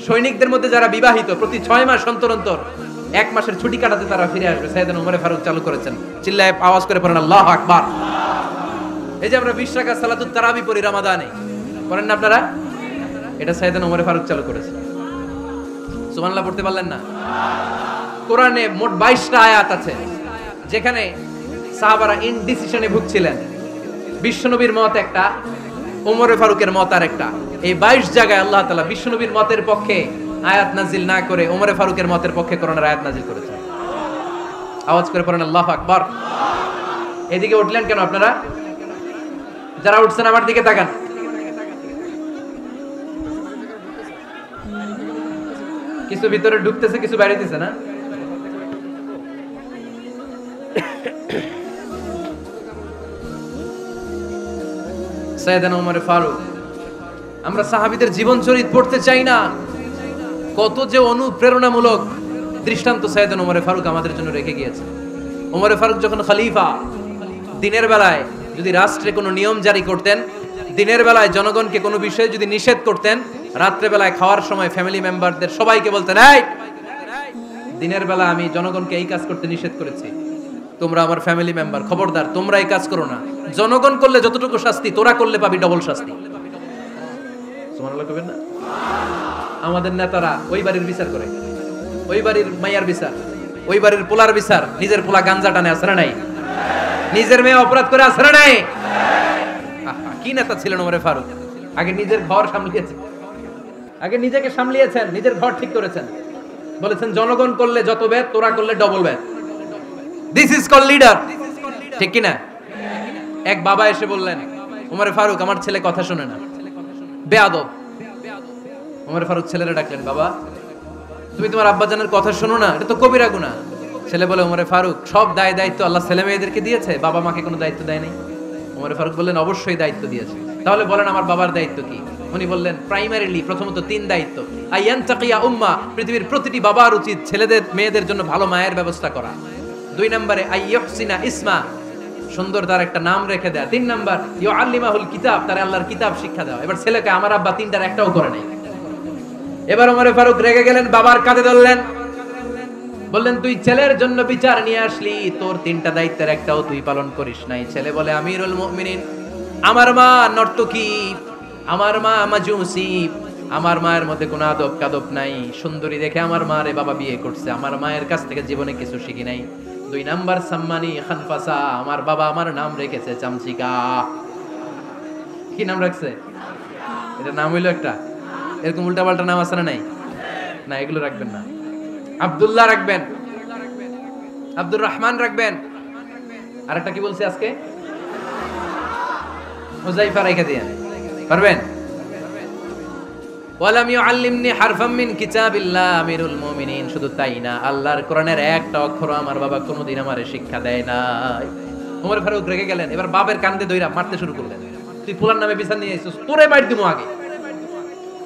S1: সৈনিকদের মধ্যে যারা বিবাহিত প্রতি 6 মাস অন্তর অন্তর 1 মাসের ছুটি কাটাতে তারা ফিরে আসবে, সাইয়েদনা ওমর ফারুক চালু করেছেন। চিল্লায় আওয়াজ করে পড়েন আল্লাহু আকবার। এই যে আমরা 20 রাকাত সালাতুত তারাবি পড়ি রমাদানে, পড়েন না আপনারা? এটা সাইয়েদনা ওমর ফারুক চালু করেছেন। সুবহানাল্লাহ পড়তে পারলেন না? কোরআনে মোট 22টা আয়াত আছে যেখানে সাহাবারা ইনডিসিশনে ভুগছিলেন। বিশ্বনবীর মত একটা, ওমর ফারুকের মত আর একটা। এই 22 জায়গায় আল্লাহ তাআলা বিশ্বনবীর মতের পক্ষে আয়াত নাজিল না করে ওমর ফারুকের মতের পক্ষে কোরআনের আয়াত নাজিল করেছেন। আওয়াজ করে পড়েন আল্লাহু আকবার। এদিকে উঠলেন কেন আপনারা? যারা উঠছেন আমার দিকে তাকান। কিছু ভিতরে ঢুকতেছে, কিছু বাইরে দিতেছে না? সাইয়েদনা ওমর ফারুক, আমরা সাহাবীদের জীবন চরিত পড়তে চাই না, কত যে অনুপ্রেরণামূলক দৃষ্টান্ত সাইয়েদনা ওমর ফারুক আমাদের জন্য রেখে গিয়েছে। ওমর ফারুক যখন খলিফা, দিনের বেলায় যদি রাষ্ট্রে কোনো নিয়ম জারি করতেন, দিনের বেলায় জনগণকে কোনো বিষয়ে যদি নিষেধ করতেন, রাত্রে বেলায় খাওয়ার সময় ফ্যামিলি মেম্বারদের সবাইকে বলতেন এই দিনের বেলা আমি জনগণকে এই কাজ করতে নিষেধ করেছি, তোমরা আমার ফ্যামিলি মেম্বার, খবরদার তোমরা এই কাজ করো না। জনগণ করলে যতটুকু শাস্তি তোরা করলে পাবি ডবল শাস্তি। সুবহানাল্লাহ কইবেন না? আমাদের নেতারা ওই বাড়ির বিচার করে, ওই বাড়ির মাইয়ার বিচার, ওই বাড়ির পোলার বিচার, নিজের পোলা গাঞ্জা টানে আছে না নাই? নিজের মেয়ে অপরাধ করে আছে না নাই? কি নেতা ছিলেন ওমর ফারুক! আগে নিজের ঘর সামলিয়েছেন, আগে নিজেকে সামলিয়েছেন, নিজের ঘর ঠিক করেছেন। বলেছেন জনগণ করলে যত ব্যাদ, তোরা করলে ডবল ব্যাদ। দিস ইজ কল লিডার, ঠিক কি না? এক বাবা এসে বললেন ওমর ফারুক আমার ছেলে কথা শুনে না, বেয়াদব। ওমর ফারুক ছেলেরা ডাকলেন, বাবা তুমি তোমার আব্বাজানের কথা শোনো না, এটা তো কবিরা গুনাহ। ছেলে বলে ওমর ফারুক সব দায় দায়িত্ব আল্লাহ ছেলে মেয়েদেরকে দিয়েছে, বাবা মাকে কোনো দায়িত্ব দেয় নাই। ওমর ফারুক বললেন অবশ্যই দায়িত্ব দিয়েছে। তাহলে বলেন আমার বাবার দায়িত্ব কি? উনি বললেন প্রাইমারিলি প্রথমত 3 দায়িত্ব। আইয়ানতাকিয়া উম্মাহ, পৃথিবীর প্রতিটি বাবার উচিত ছেলেদের মেয়েদের জন্য ভালো মায়ের ব্যবস্থা করা। 2 নম্বরে আইয়ুহসিনা ইসমা, সুন্দর তার একটা নাম রেখে দেয়া। 3 নাম্বার ইউআল্লিমাহুল কিতাব, তার আল্লাহর কিতাব শিক্ষা দেওয়া। এবার ছেলেকে আমার আব্বা 3টার একটাও করে নাই। এবার ওমর ফারুক রেগে গেলেন, বাবার কাঁধে ধরলেন, বললেন তুই ছেলের জন্য বিচার নিয়ে আসলি, তোর 3টা দায়িত্বের একটাও তুই পালন করিস নাই। ছেলে বলে আমিরুল মুমিনিন, আমার মা নর্তকী, আমার মা মাজুসি, আমার মায়ের মধ্যে কোনো আদব কাদব নাই, সুন্দরী দেখে আমার মারে বাবা বিয়ে করছে, আমার মায়ের কাছ থেকে জীবনে কিছু শিখি নাই। 2 নাম্বার সাম্মানি খানফাসা, আমার বাবা আমার নাম রেখেছে চামচিকা। কি নাম রাখছে? এটা নাম হইলো একটা, এরকম উল্টাপাল্টা নাম আছে না নাই? না, এগুলো রাখবেন না। আব্দুল্লাহ রাখবেন, আব্দুর রহমান রাখবেন। আরেকটা কি বলছি আজকে? হুযায়ফা রেখে দিয়েন, পারবেন? ওয়ালাম ইউআল্লিমনি হারফাম মিন কিতাবিল্লাহ আমিরুল মুমিনিন। শুধু তাই না, আল্লাহর কোরআনের একটা অক্ষর আমার বাবা কোনোদিন আমারে শিক্ষা দেয় নাই। ওমর ফারুক রেগে গেলেন, এবার বাবার কান্দে ধইরা মারতে শুরু করলেন। তুই ফুলার নামে বিচার নিয়ে আইছিস, তোরে মার দিমু আগে।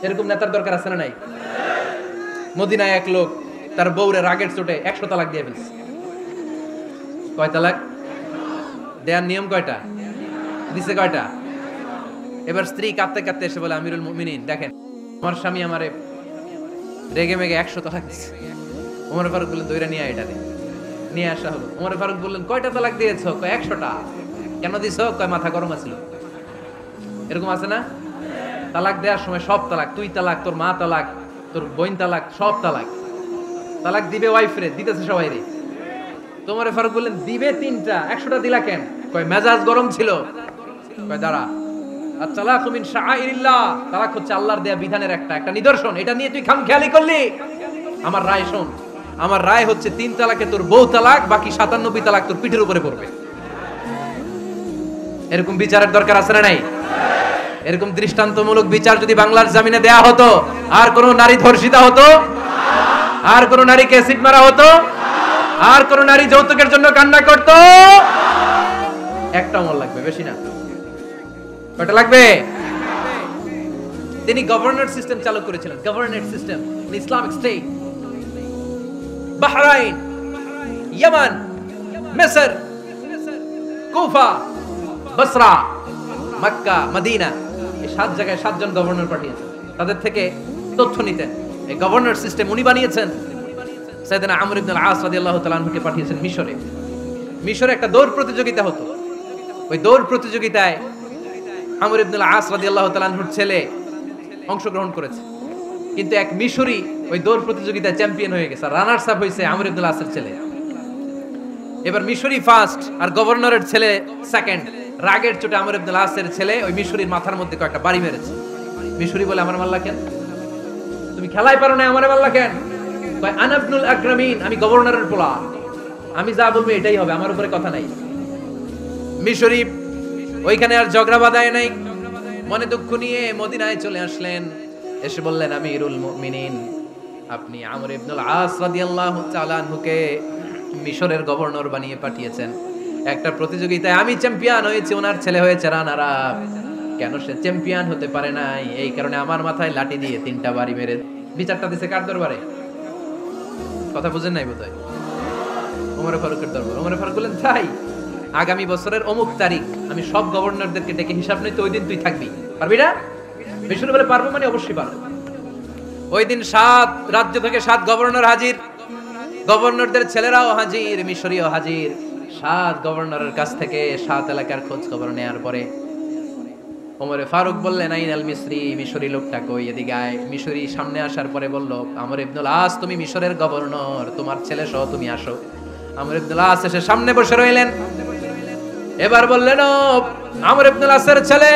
S1: এরকম নেতার দরকার আছে না নাই? মদিনায় এক লোক তার বউরে রাগের চোটে 100 তালাক দিয়ে ফেলছে। কয় তালাক দেয়ার নিয়ম? কয়টা দিছে? কয়টা? এবার স্ত্রী কাঁদতে কাঁদতে এসে বলে আমিরুল মুমিনিন দেখেন আমার স্বামী আমারে রেগে মেগে 100 তালাক দিছে। ওমর ফারুক বললেন দইরা নিয়ে আয় এটারে। নিয়ে আসা হলো। ওমর ফারুক বললেন, কয়টা তালাক দিয়েছো? কয় 100টা। কেন দিছো? কয় মাথা গরম আছিল। এরকম আছে না? তালাক দেওয়ার সময় সব তালাক, তুই তালাক, তোর মা তালাক, তোর বোন তালাক, সব তালাক। তালাক দিবে ওয়াইফ রে, দিতেছে সবাই রে। তোমার ফারুক বললেন, দিবে 3টা, 100টা দিলা কেন? কয় মেজাজ গরম ছিল। কয় দাঁড়া, আত-তালাকু মিন শাআইরিল্লাহ, তালাক হচ্ছে আল্লাহর দেয়া বিধানের একটা নিদর্শন। এটা নিয়ে তুই খামখেয়ালি করলি। আমার রায় শোন, আমার রায় হচ্ছে 3 তালাকে তোর বউ তালাক, বাকি 97 তালাক তোর পিঠের উপরে পড়বে। এরকম বিচারের দরকার আছে না নাই? এরকম দৃষ্টান্তমূলক বিচার যদি বাংলার জমিনে দেয়া হতো, আর কোন নারী ধর্ষিতা হতো? আর কোন নারীকে অ্যাসিড মারা হতো? আর কোন নারী যৌতুকের জন্য কান্না করত? একটা আমল লাগবে, বেশি না। কয়টা লাগবে? তিনি গভর্নর সিস্টেম চালু করেছিলেন, governor system, Islamic state. Bahrain, Yemen, মিসর, কুফা, বসরা, মক্কা, মদিনা, এই 7 জায়গায় 7 জন গভর্নর পাঠিয়েছেন। তাদের থেকে তথ্য নিতেন। এই গভর্নর সিস্টেম উনি বানিয়েছেন। সাইয়েদনা আমর ইবনে আল-আস রাদিয়াল্লাহু তাআলা আনহুকে পাঠিয়েছেন মিশরে। মিশরে একটা দৌড় প্রতিযোগিতা হতো। ওই দৌড় প্রতিযোগিতায় আমর ইবনে আল-আস রাদিয়াল্লাহু তাআলা আনহুর ছেলে অংশগ্রহণ করেছে। কিন্তু এক মিশরি ওই দৌড় প্রতিযোগিতায় চ্যাম্পিয়ন হয়ে গেছে, রানার্স আপ হয়েছে আমর ইবনে আল-আসের ছেলে। এবার মিশরি ফার্স্ট আর গভর্নরের ছেলে সেকেন্ড। রাগের চোটে আমর ইবনে আল-আসের ছেলে ওই মিশরির মাথার মধ্যে কয়েকটা বাড়ি মেরেছে। মিশরি বলে, আমার মারলা কেন? তুমি খেলাই পারো না, আমারে মারলা কেন? কয়, আনা ইবনুল আকরামিন, আমি গভর্নরের পোলা, আমি যা বলবো এটাই হবে, আমার উপরে কথা নাই। মিশরি ওইখানে আর ঝগড়া বাঁধায় নাই, মনে দুঃখ নিয়ে মদিনায় চলে আসলেন। এসে বললেন, আমিরুল মুমিনিন, আপনি আমর ইবনুল আস রাদিয়াল্লাহু তাআলা আনহুকে মিশরের গভর্নর বানিয়ে পাঠিয়েছেন। একটা প্রতিযোগিতায় আমি চ্যাম্পিয়ন হয়েছি, ওনার ছেলে হয়েছে রানার আপ। কেন সে চ্যাম্পিয়ন হতে পারে নাই? এই কারণে আমার মাথায় লাঠি দিয়ে 3টা বাড়ি মেরে বিচারটা দিছে কার দরবারে? কথা বুঝেন নাই বোধহয়? ওমর ফারুকের দরবার। ওমর ফারুক বললেন, তাই আগামী বছরের অমুক তারিখ আমি সব গভর্নরদেরকে ডেকে হিসাব নেই, তো ওই দিন তুই থাকবি, পারবি না? মিশরে বলে, পারবো মানে অবশ্যই পারবো। ওই দিন 7 রাজ্য থেকে 7 গভর্নর হাজির, গভর্নরদের ছেলেরাও হাজির, মিশরীয় হাজির। 7 গভর্নরের কাছ থেকে 7 এলাকার খোঁজ খবর নেয়ার পরে ওমরে ফারুক বললেন, আইনাল মিসরি, মিশরি লোকটা কই, এদিকে আয়। মিশরি সামনে আসার পরে বলল, আমর ইবনুল আস, তুমি মিশরের গভর্নর, তোমার ছেলে সহ তুমি আসো। আমর ইবনুল আস এসে সামনে বসে রইলেন। এবার বললেন, ও আমর ইবনুল আসের ছেলে,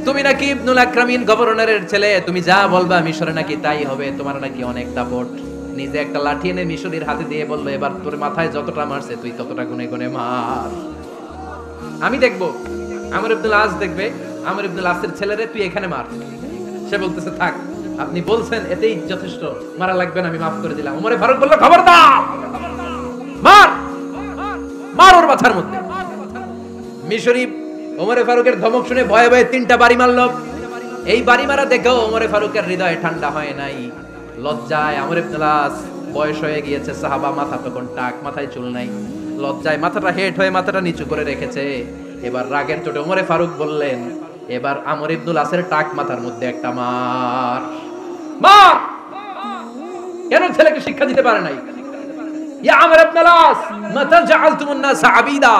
S1: তুমি নাকি ইবনুল আকরামিন গভর্নরের ছেলে, তুমি যা বলবা মিশরে নাকি তাই হবে, তোমার নাকি অনেক দাপট। নিজে একটা লাঠি এনে মিশরীর হাতে দিয়ে বলল, এবার তোর মাথায় যতটা মারছে তুই ততটা গুনে গুনে মার, আমি দেখবো। আমর ইবনুল আস দেখবে, আমর ইবনুল আসের ছেলেরে তুই এখানে মার। সে বলতেছে, থাক, আপনি বলছেন এতেই যথেষ্ট, মারা লাগবে না, আমি মাফ করে দিলাম। ওমরে ফারুক বলল, খবরদার, মার, মার ওর মাথার মধ্যে। মিশরি ওমরে ফারুকের ধমক শুনে ভয়ে ভয়ে 3টা বাড়ি মারল। এই বাড়ি মারা দেখেও ওমরে ফারুকের হৃদয় ঠান্ডা হয় নাই। লজ্জায় আমর ইবনুল আস, বয়স হয়ে গিয়েছে, সাহাবা, মাথা তখন টাক, মাথায় চুল নাই, লজ্জায় মাথাটা হেট হয়ে মাথাটা নিচু করে রেখেছে। এবার রাগের চোটে ওমরে ফারুক বললেন, এবার আমর ইবনুল আসের টাক মাথার মধ্যে একটা মার, মার। কেন ছেলেকে শিক্ষা দিতে পারে নাই? ইয়া আমর ইবনুল আস, মাতা জাআলতুমুন নাস আবিদা,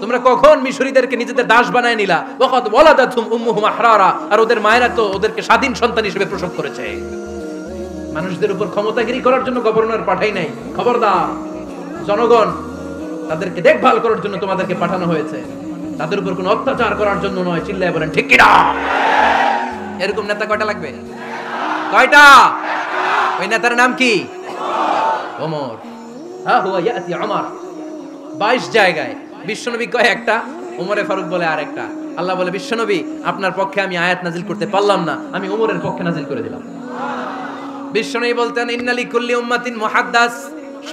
S1: তোমরা কখন মিশরীদেরকে নিজেদের দাস বানায় নিলা? ওয়াকাদ ওয়ালাদাতুম উম্মুহুম আহরারা, আর ওদের মায়েরা তো ওদেরকে স্বাধীন সন্তান হিসেবে প্রসব করেছে। মানুষদের উপর ক্ষমতাগিরি করার জন্য গভর্নর পাঠাই নাই। খবরদার, জনগণ, তাদেরকে দেখভাল করার জন্য তোমাদেরকে পাঠানো হয়েছে, তাদের উপর কোনো অত্যাচার করার জন্য নয়। চিল্লায় বলেন ঠিক কি না? এরকম নেতা কয়টা লাগবে? কয়টা? ওই নেতার নাম কি? ওমর। হা হুয়া ইয়াতি ওমর। 22 জায়গায় বিশ্বনবী কয় একটা, ওমরে ফারুক বলে আরেকটা। আল্লাহ বলে, বিশ্বনবী, আপনার পক্ষে আমি আয়াত নাজিল করতে পারলাম না, আমি ওমরের পক্ষে নাজিল করে দিলাম। বিশ্বনবী বলতেন, ইন্নালি কুল্লি উম্মাতিন মুহাদ্দাস,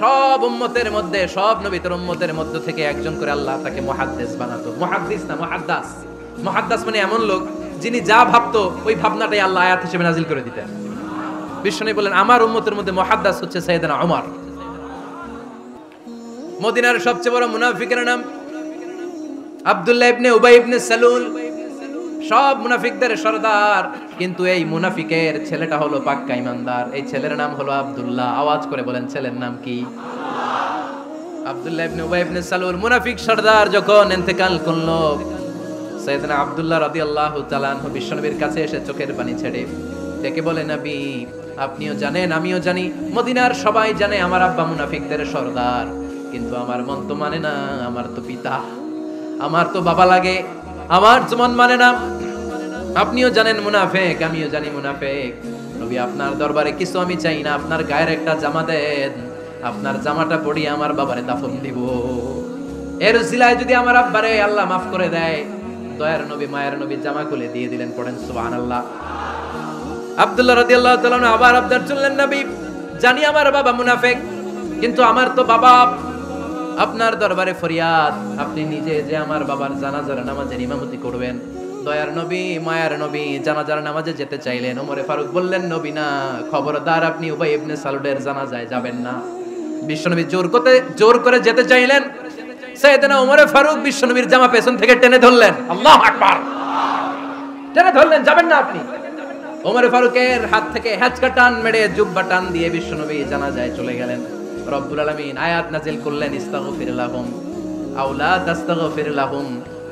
S1: সব উম্মতের মধ্যে, সব নবীর উম্মতের মধ্য থেকে একজন করে আল্লাহ তাকে মুহাদ্দিস বানাতো। মুহাদ্দিস না, মুহাদ্দাস। মুহাদ্দাস মানে এমন লোক যিনি যা ভাবতো ওই ভাবনাটাই আল্লাহ আয়াত হিসেবে নাজিল করে দিতেন। বিশ্বনবী বলেন, আমার উম্মতের মধ্যে মুহাদ্দাস হচ্ছে সাইয়েদনা ওমর। মদিনার সবচেয়ে বড় মুনাফিকের নাম আব্দুল্লাহ ইবনে উবাই ইবনে সালুল, সব মুনাফিকদের সরদার। কিন্তু এই মুনাফিকের ছেলেটা হলো পাক্কা ইমানদার। এই ছেলের নাম হলো আব্দুল্লাহ। আওয়াজ করে বলেন, ছেলের নাম কি? আব্দুল্লাহ ইবনে উবাই ইবনে সালুল মুনাফিক সরদার যখন ইন্তেকাল করলো, সাইয়েদনা আব্দুল্লাহ রাদিয়াল্লাহু তাআলা আনহু বিশ্বনবীর কাছে এসে চোখের পানি ছেড়ে ডেকে বলে, নবী আপনিও জানেন আমিও জানি, মদিনার সবাই জানে আমার আব্বা মুনাফিকদের সরদার, কিন্তু আমার মন তো মানে না, আমার তো পিতা, আমার তো বাবা লাগে, আমার তো মন মানে না। আপনিও জানেন মুনাফিক, আমিও জানি মুনাফিক। নবী আপনার দরবারে কিছু আমি চাই না, আপনার গায়ের একটা জামা দেন, আপনার জামাটা পরিয়ে আমার বাবারে দাফন দিব। এর উসিলায় যদি আমার আব্বারে আল্লাহ মাফ করে দেয়, দয়ার নবী মায়ের নবী জামা খুলে দিয়ে দিলেন। পড়েন সুবহানাল্লাহ। আব্দুল্লাহ রাদিয়াল্লাহু তাআলা আবার আবদার চললেন, নবী জানি আমার বাবা মুনাফিক, কিন্তু আমার তো বাবা, আপনার দরবারে ফরিয়াদ, আপনি নিজে যে আমার বাবার জানাজার নামাজের ইমামতি করবেন। দয়ার নবী মায়ার নবী জানাজার নামাজে যেতে চাইলেন। ওমরে ফারুক বললেন, নবী না, খবরদার আপনি উবাই ইবনে সালুলের জানাজায় যাবেন না। বিশ্বনবী জোর করে যেতে চাইলেন। সাইয়েদনা ওমরে ফারুক বিশ্বনবীর জামা পেছন থেকে টেনে ধরলেন। আল্লাহু আকবার, টেনে ধরলেন, যাবেন না আপনি। ওমরে ফারুকের হাত থেকে হ্যাচকা টান মেরে জুব্বা টান দিয়ে বিশ্বনবী জানাজায় চলে গেলেন। রব্বুল আলামিন আয়াত নাজিল করলেন, ইস্তাগফির লাহুম আও লা তাস্তাগফির লাহুম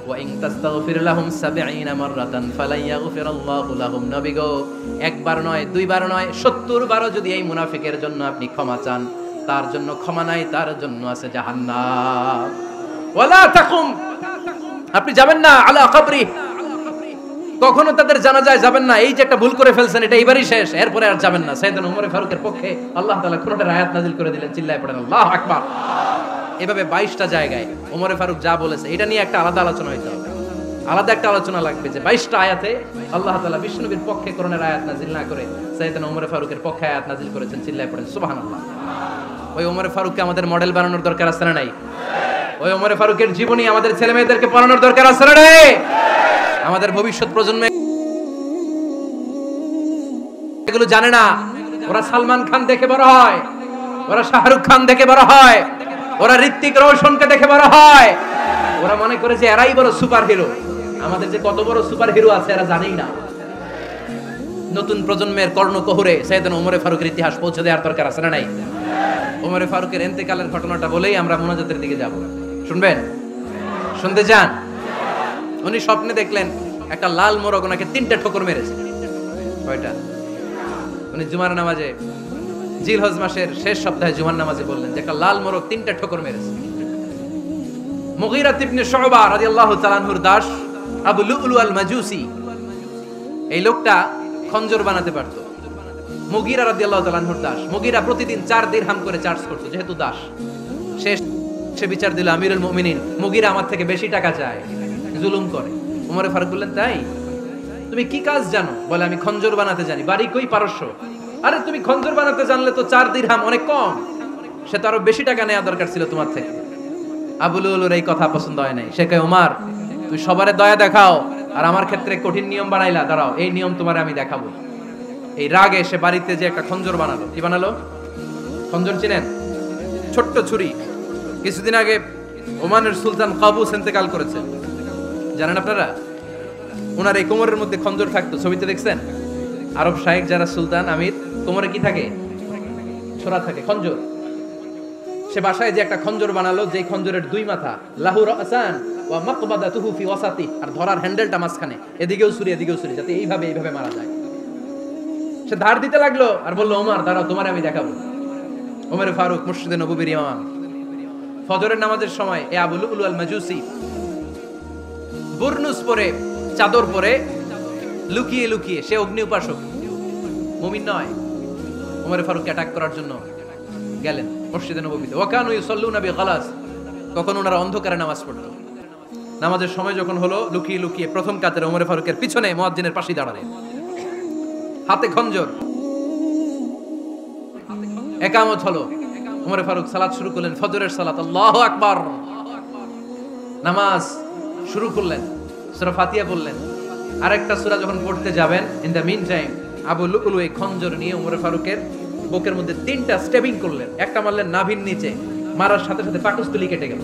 S1: ওয়া ইন তাস্তাগফির লাহুম ৭০ মাররাতান ফালান ইয়াগফিরাল্লাহু লাহুম। নবী গো, একবার নয়, দুইবার নয়, ৭০ বারও যদি এই মুনাফিকের জন্য আপনি ক্ষমা চান, তার জন্য ক্ষমা নাই, তার জন্য আছে জাহান্নাম। ওয়ালা তাকুম, আপনি যাবেন না আলা কবরি, কখনো তাদের জানাজায় যাবেন না। এই যে একটা ভুল করে ফেলছেন, এটা এবারই শেষ, এরপরে আর যাবেন না। সাইয়েদনা ওমর ফারুকের পক্ষে আল্লাহ তাআলা কোরআনের আয়াত নাযিল করে দিলেন। চিল্লায় পড়েন আল্লাহু আকবার। এভাবে 22টা জায়গায় ওমর ফারুক যা বলেছে, এটা নিয়ে একটা আলাদা আলোচনা হইতে হবে, আলাদা একটা আলোচনা লাগবে যে 22টা আয়াতে আল্লাহ তাআলা বিশ্বনবীর পক্ষে কোরআনের আয়াত নাযিল না করে সাইয়েদনা ওমর ফারুকের পক্ষে আয়াত নাযিল করেছেন। চিল্লায় পড়েন সুবহানাল্লাহ। ওই ওমর ফারুককে আমাদের মডেল বানানোর দরকার আছে না নাই? ওই ওমর ফারুকের জীবনী আমাদের ছেলে মেয়েদেরকে পড়ানোর দরকার আছে না নাই? আমাদের ভবিষ্যৎ প্রজন্মে এগুলো জানে না। ওরা সালমান খান দেখে বড় হয়, ওরা শাহরুখ খান দেখে বড় হয়, ওরা ঋত্বিক রোশনকে দেখে বড় হয়। ওরা মনে করে যে এরাই বড় সুপার হিরো। আমাদের যে কত বড় সুপার হিরো আছে এরা জানেই না। নতুন প্রজন্মের কর্ণকহুরে সাইয়েদনা ওমর ফারুকের ইতিহাস পৌঁছে দেওয়ার দরকার আছে না নাই? ওমর ফারুকের ইন্তেকালের ঘটনাটা বলেই আমরা মুনাজাতের দিকে যাব। শুনবেন? শুনতে চান? উনি স্বপ্নে দেখলেন একটা লাল মোরগ ওনাকে 3টা ঠোকর মেরেছে। কয়টা? উনি জুমার নামাজে, জিলহজ মাসের শেষ সপ্তাহে জুমার নামাজে বললেন যে একটা লাল মোরগ 3টা ঠোকর মেরেছে। মুগীরা ইবনে শুবা রাদিয়াল্লাহু তাআলা আনহুর দাস আবু লুলু আল মাজুসি, এই লোকটা খঞ্জর বানাতে পারত। মুগীরা রাদিয়াল্লাহু তাআলা আনহুর দাস। মুগীরা প্রতিদিন 4 দিরহাম করে চার্জ করত, যেহেতু দাস। সে বিচার দিল, আমিরুল মুমিনিন, মুগীরা আমার থেকে বেশি টাকা চায়, জুলুম করে। ওমর ফারুক বললেন, তাই? তুমি কি কাজ জানো? বলে, আমি খঞ্জর বানাতে জানি। বাড়ি কই? পারস্য। আরে তুমি খঞ্জর বানাতে জানলে তো 4 দিরহাম অনেক কম, সে তো আরো বেশি টাকা নেওয়া দরকার ছিল তোমার থেকে। আবু লুলুর এই কথা পছন্দ হয় নাই। সে কয়, ওমর তুই সবারে দয়া দেখাও আর আমার ক্ষেত্রে কঠিন নিয়ম বানাইলা, দাঁড়াও এই নিয়ম তোমার আমি দেখাবো। এই রাগে সে বাড়িতে যে একটা খঞ্জর বানালো। কি বানালো? খঞ্জর চিনেন? ছোট্ট ছুরি। কিছুদিন আগে ওমানের সুলতান কাবুস ইন্তেকাল করেছেন, জানেন আপনারা? ওনার এই কোমরের মধ্যে খঞ্জর থাকতো, ছবিতে দেখছেন? আরব শাহেক যারা সুলতান আমির, কোমরে কি থাকে? ছোরা থাকে, খঞ্জর। সে বাসায় যে একটা খঞ্জর বানালো, যে খঞ্জরের 2 মাথা, লাহু রাসান ওয়া মাকবাদাতুহু ফি ওয়াসাতি, আর ধরার হ্যান্ডেলটা মাঝখানে, এদিকেও ছুরি এদিকেও ছুরি, যাতে এইভাবে মারা যায়। সে ধার দিতে লাগলো আর বলল, ওমর দাঁড়াও তোমার আমি দেখাবো। ওমর ফারুক মসজিদে নববীর ইমাম, ফজরের নামাজের সময় এ আবু লুলু আল মাজুসি বুরনুস পরে, চাদর পরে, লুকিয়ে লুকিয়ে, সে অগ্নি উপাসক, মুমিন নয়। ওমর ফারুক অ্যাটাক করার জন্য গেলেন মসজিদে নববীতে। ওয়াকানু ইউসাল্লুনা বিগালাস, তখন ওনারা অন্ধকারে নামাজ পড়তো। নামাজের সময় যখন হলো, লুকিয়ে লুকিয়ে প্রথম কাতারে ওমর ফারুকের পিছনে মুয়াজ্জিনের পাশে দাঁড়ালেন, হাতে খঞ্জর। একামত হলো, ওমর ফারুক সালাত শুরু করলেন, ফজরের সালাত, আল্লাহু আকবার। নামাজ শুরু করলেন, সূরা ফাতিহা বললেন। আরেকটা সূরা যখন পড়তে যাবেন, in the mean time Abu Lulu এই খঞ্জর নিয়ে ওমর ফারুকের বুকের মধ্যে 3টা স্টেবিং করলেন। একটা মারলেন নাভির নিচে, মারার সাথে সাথে পাকস্থলী কেটে গেল।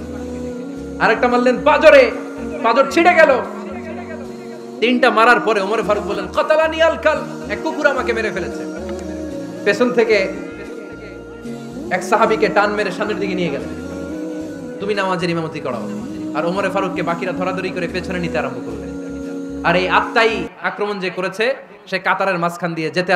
S1: আরেকটা মারলেন পাজরে, পাজর ছিঁড়ে গেল। 3টা মারার পরে ওমর ফারুক বললেন, কাতালানি আল কাল, এক কুকুর আমাকে মেরে ফেলেছে। পেছন থেকে এক সাহাবীকে টান মেরে সামনের দিকে নিয়ে গেলেন। তুমি নামাজের ইমামতি করাও। আর ওমরে ফারুককে বাকিরা ধরাধরি করে পেছনে নিতে আরম্ভ করলেন। আর এই আত্মাই আক্রমণ যে করেছে, সে কাতারের মাঝখান দিয়ে যেতে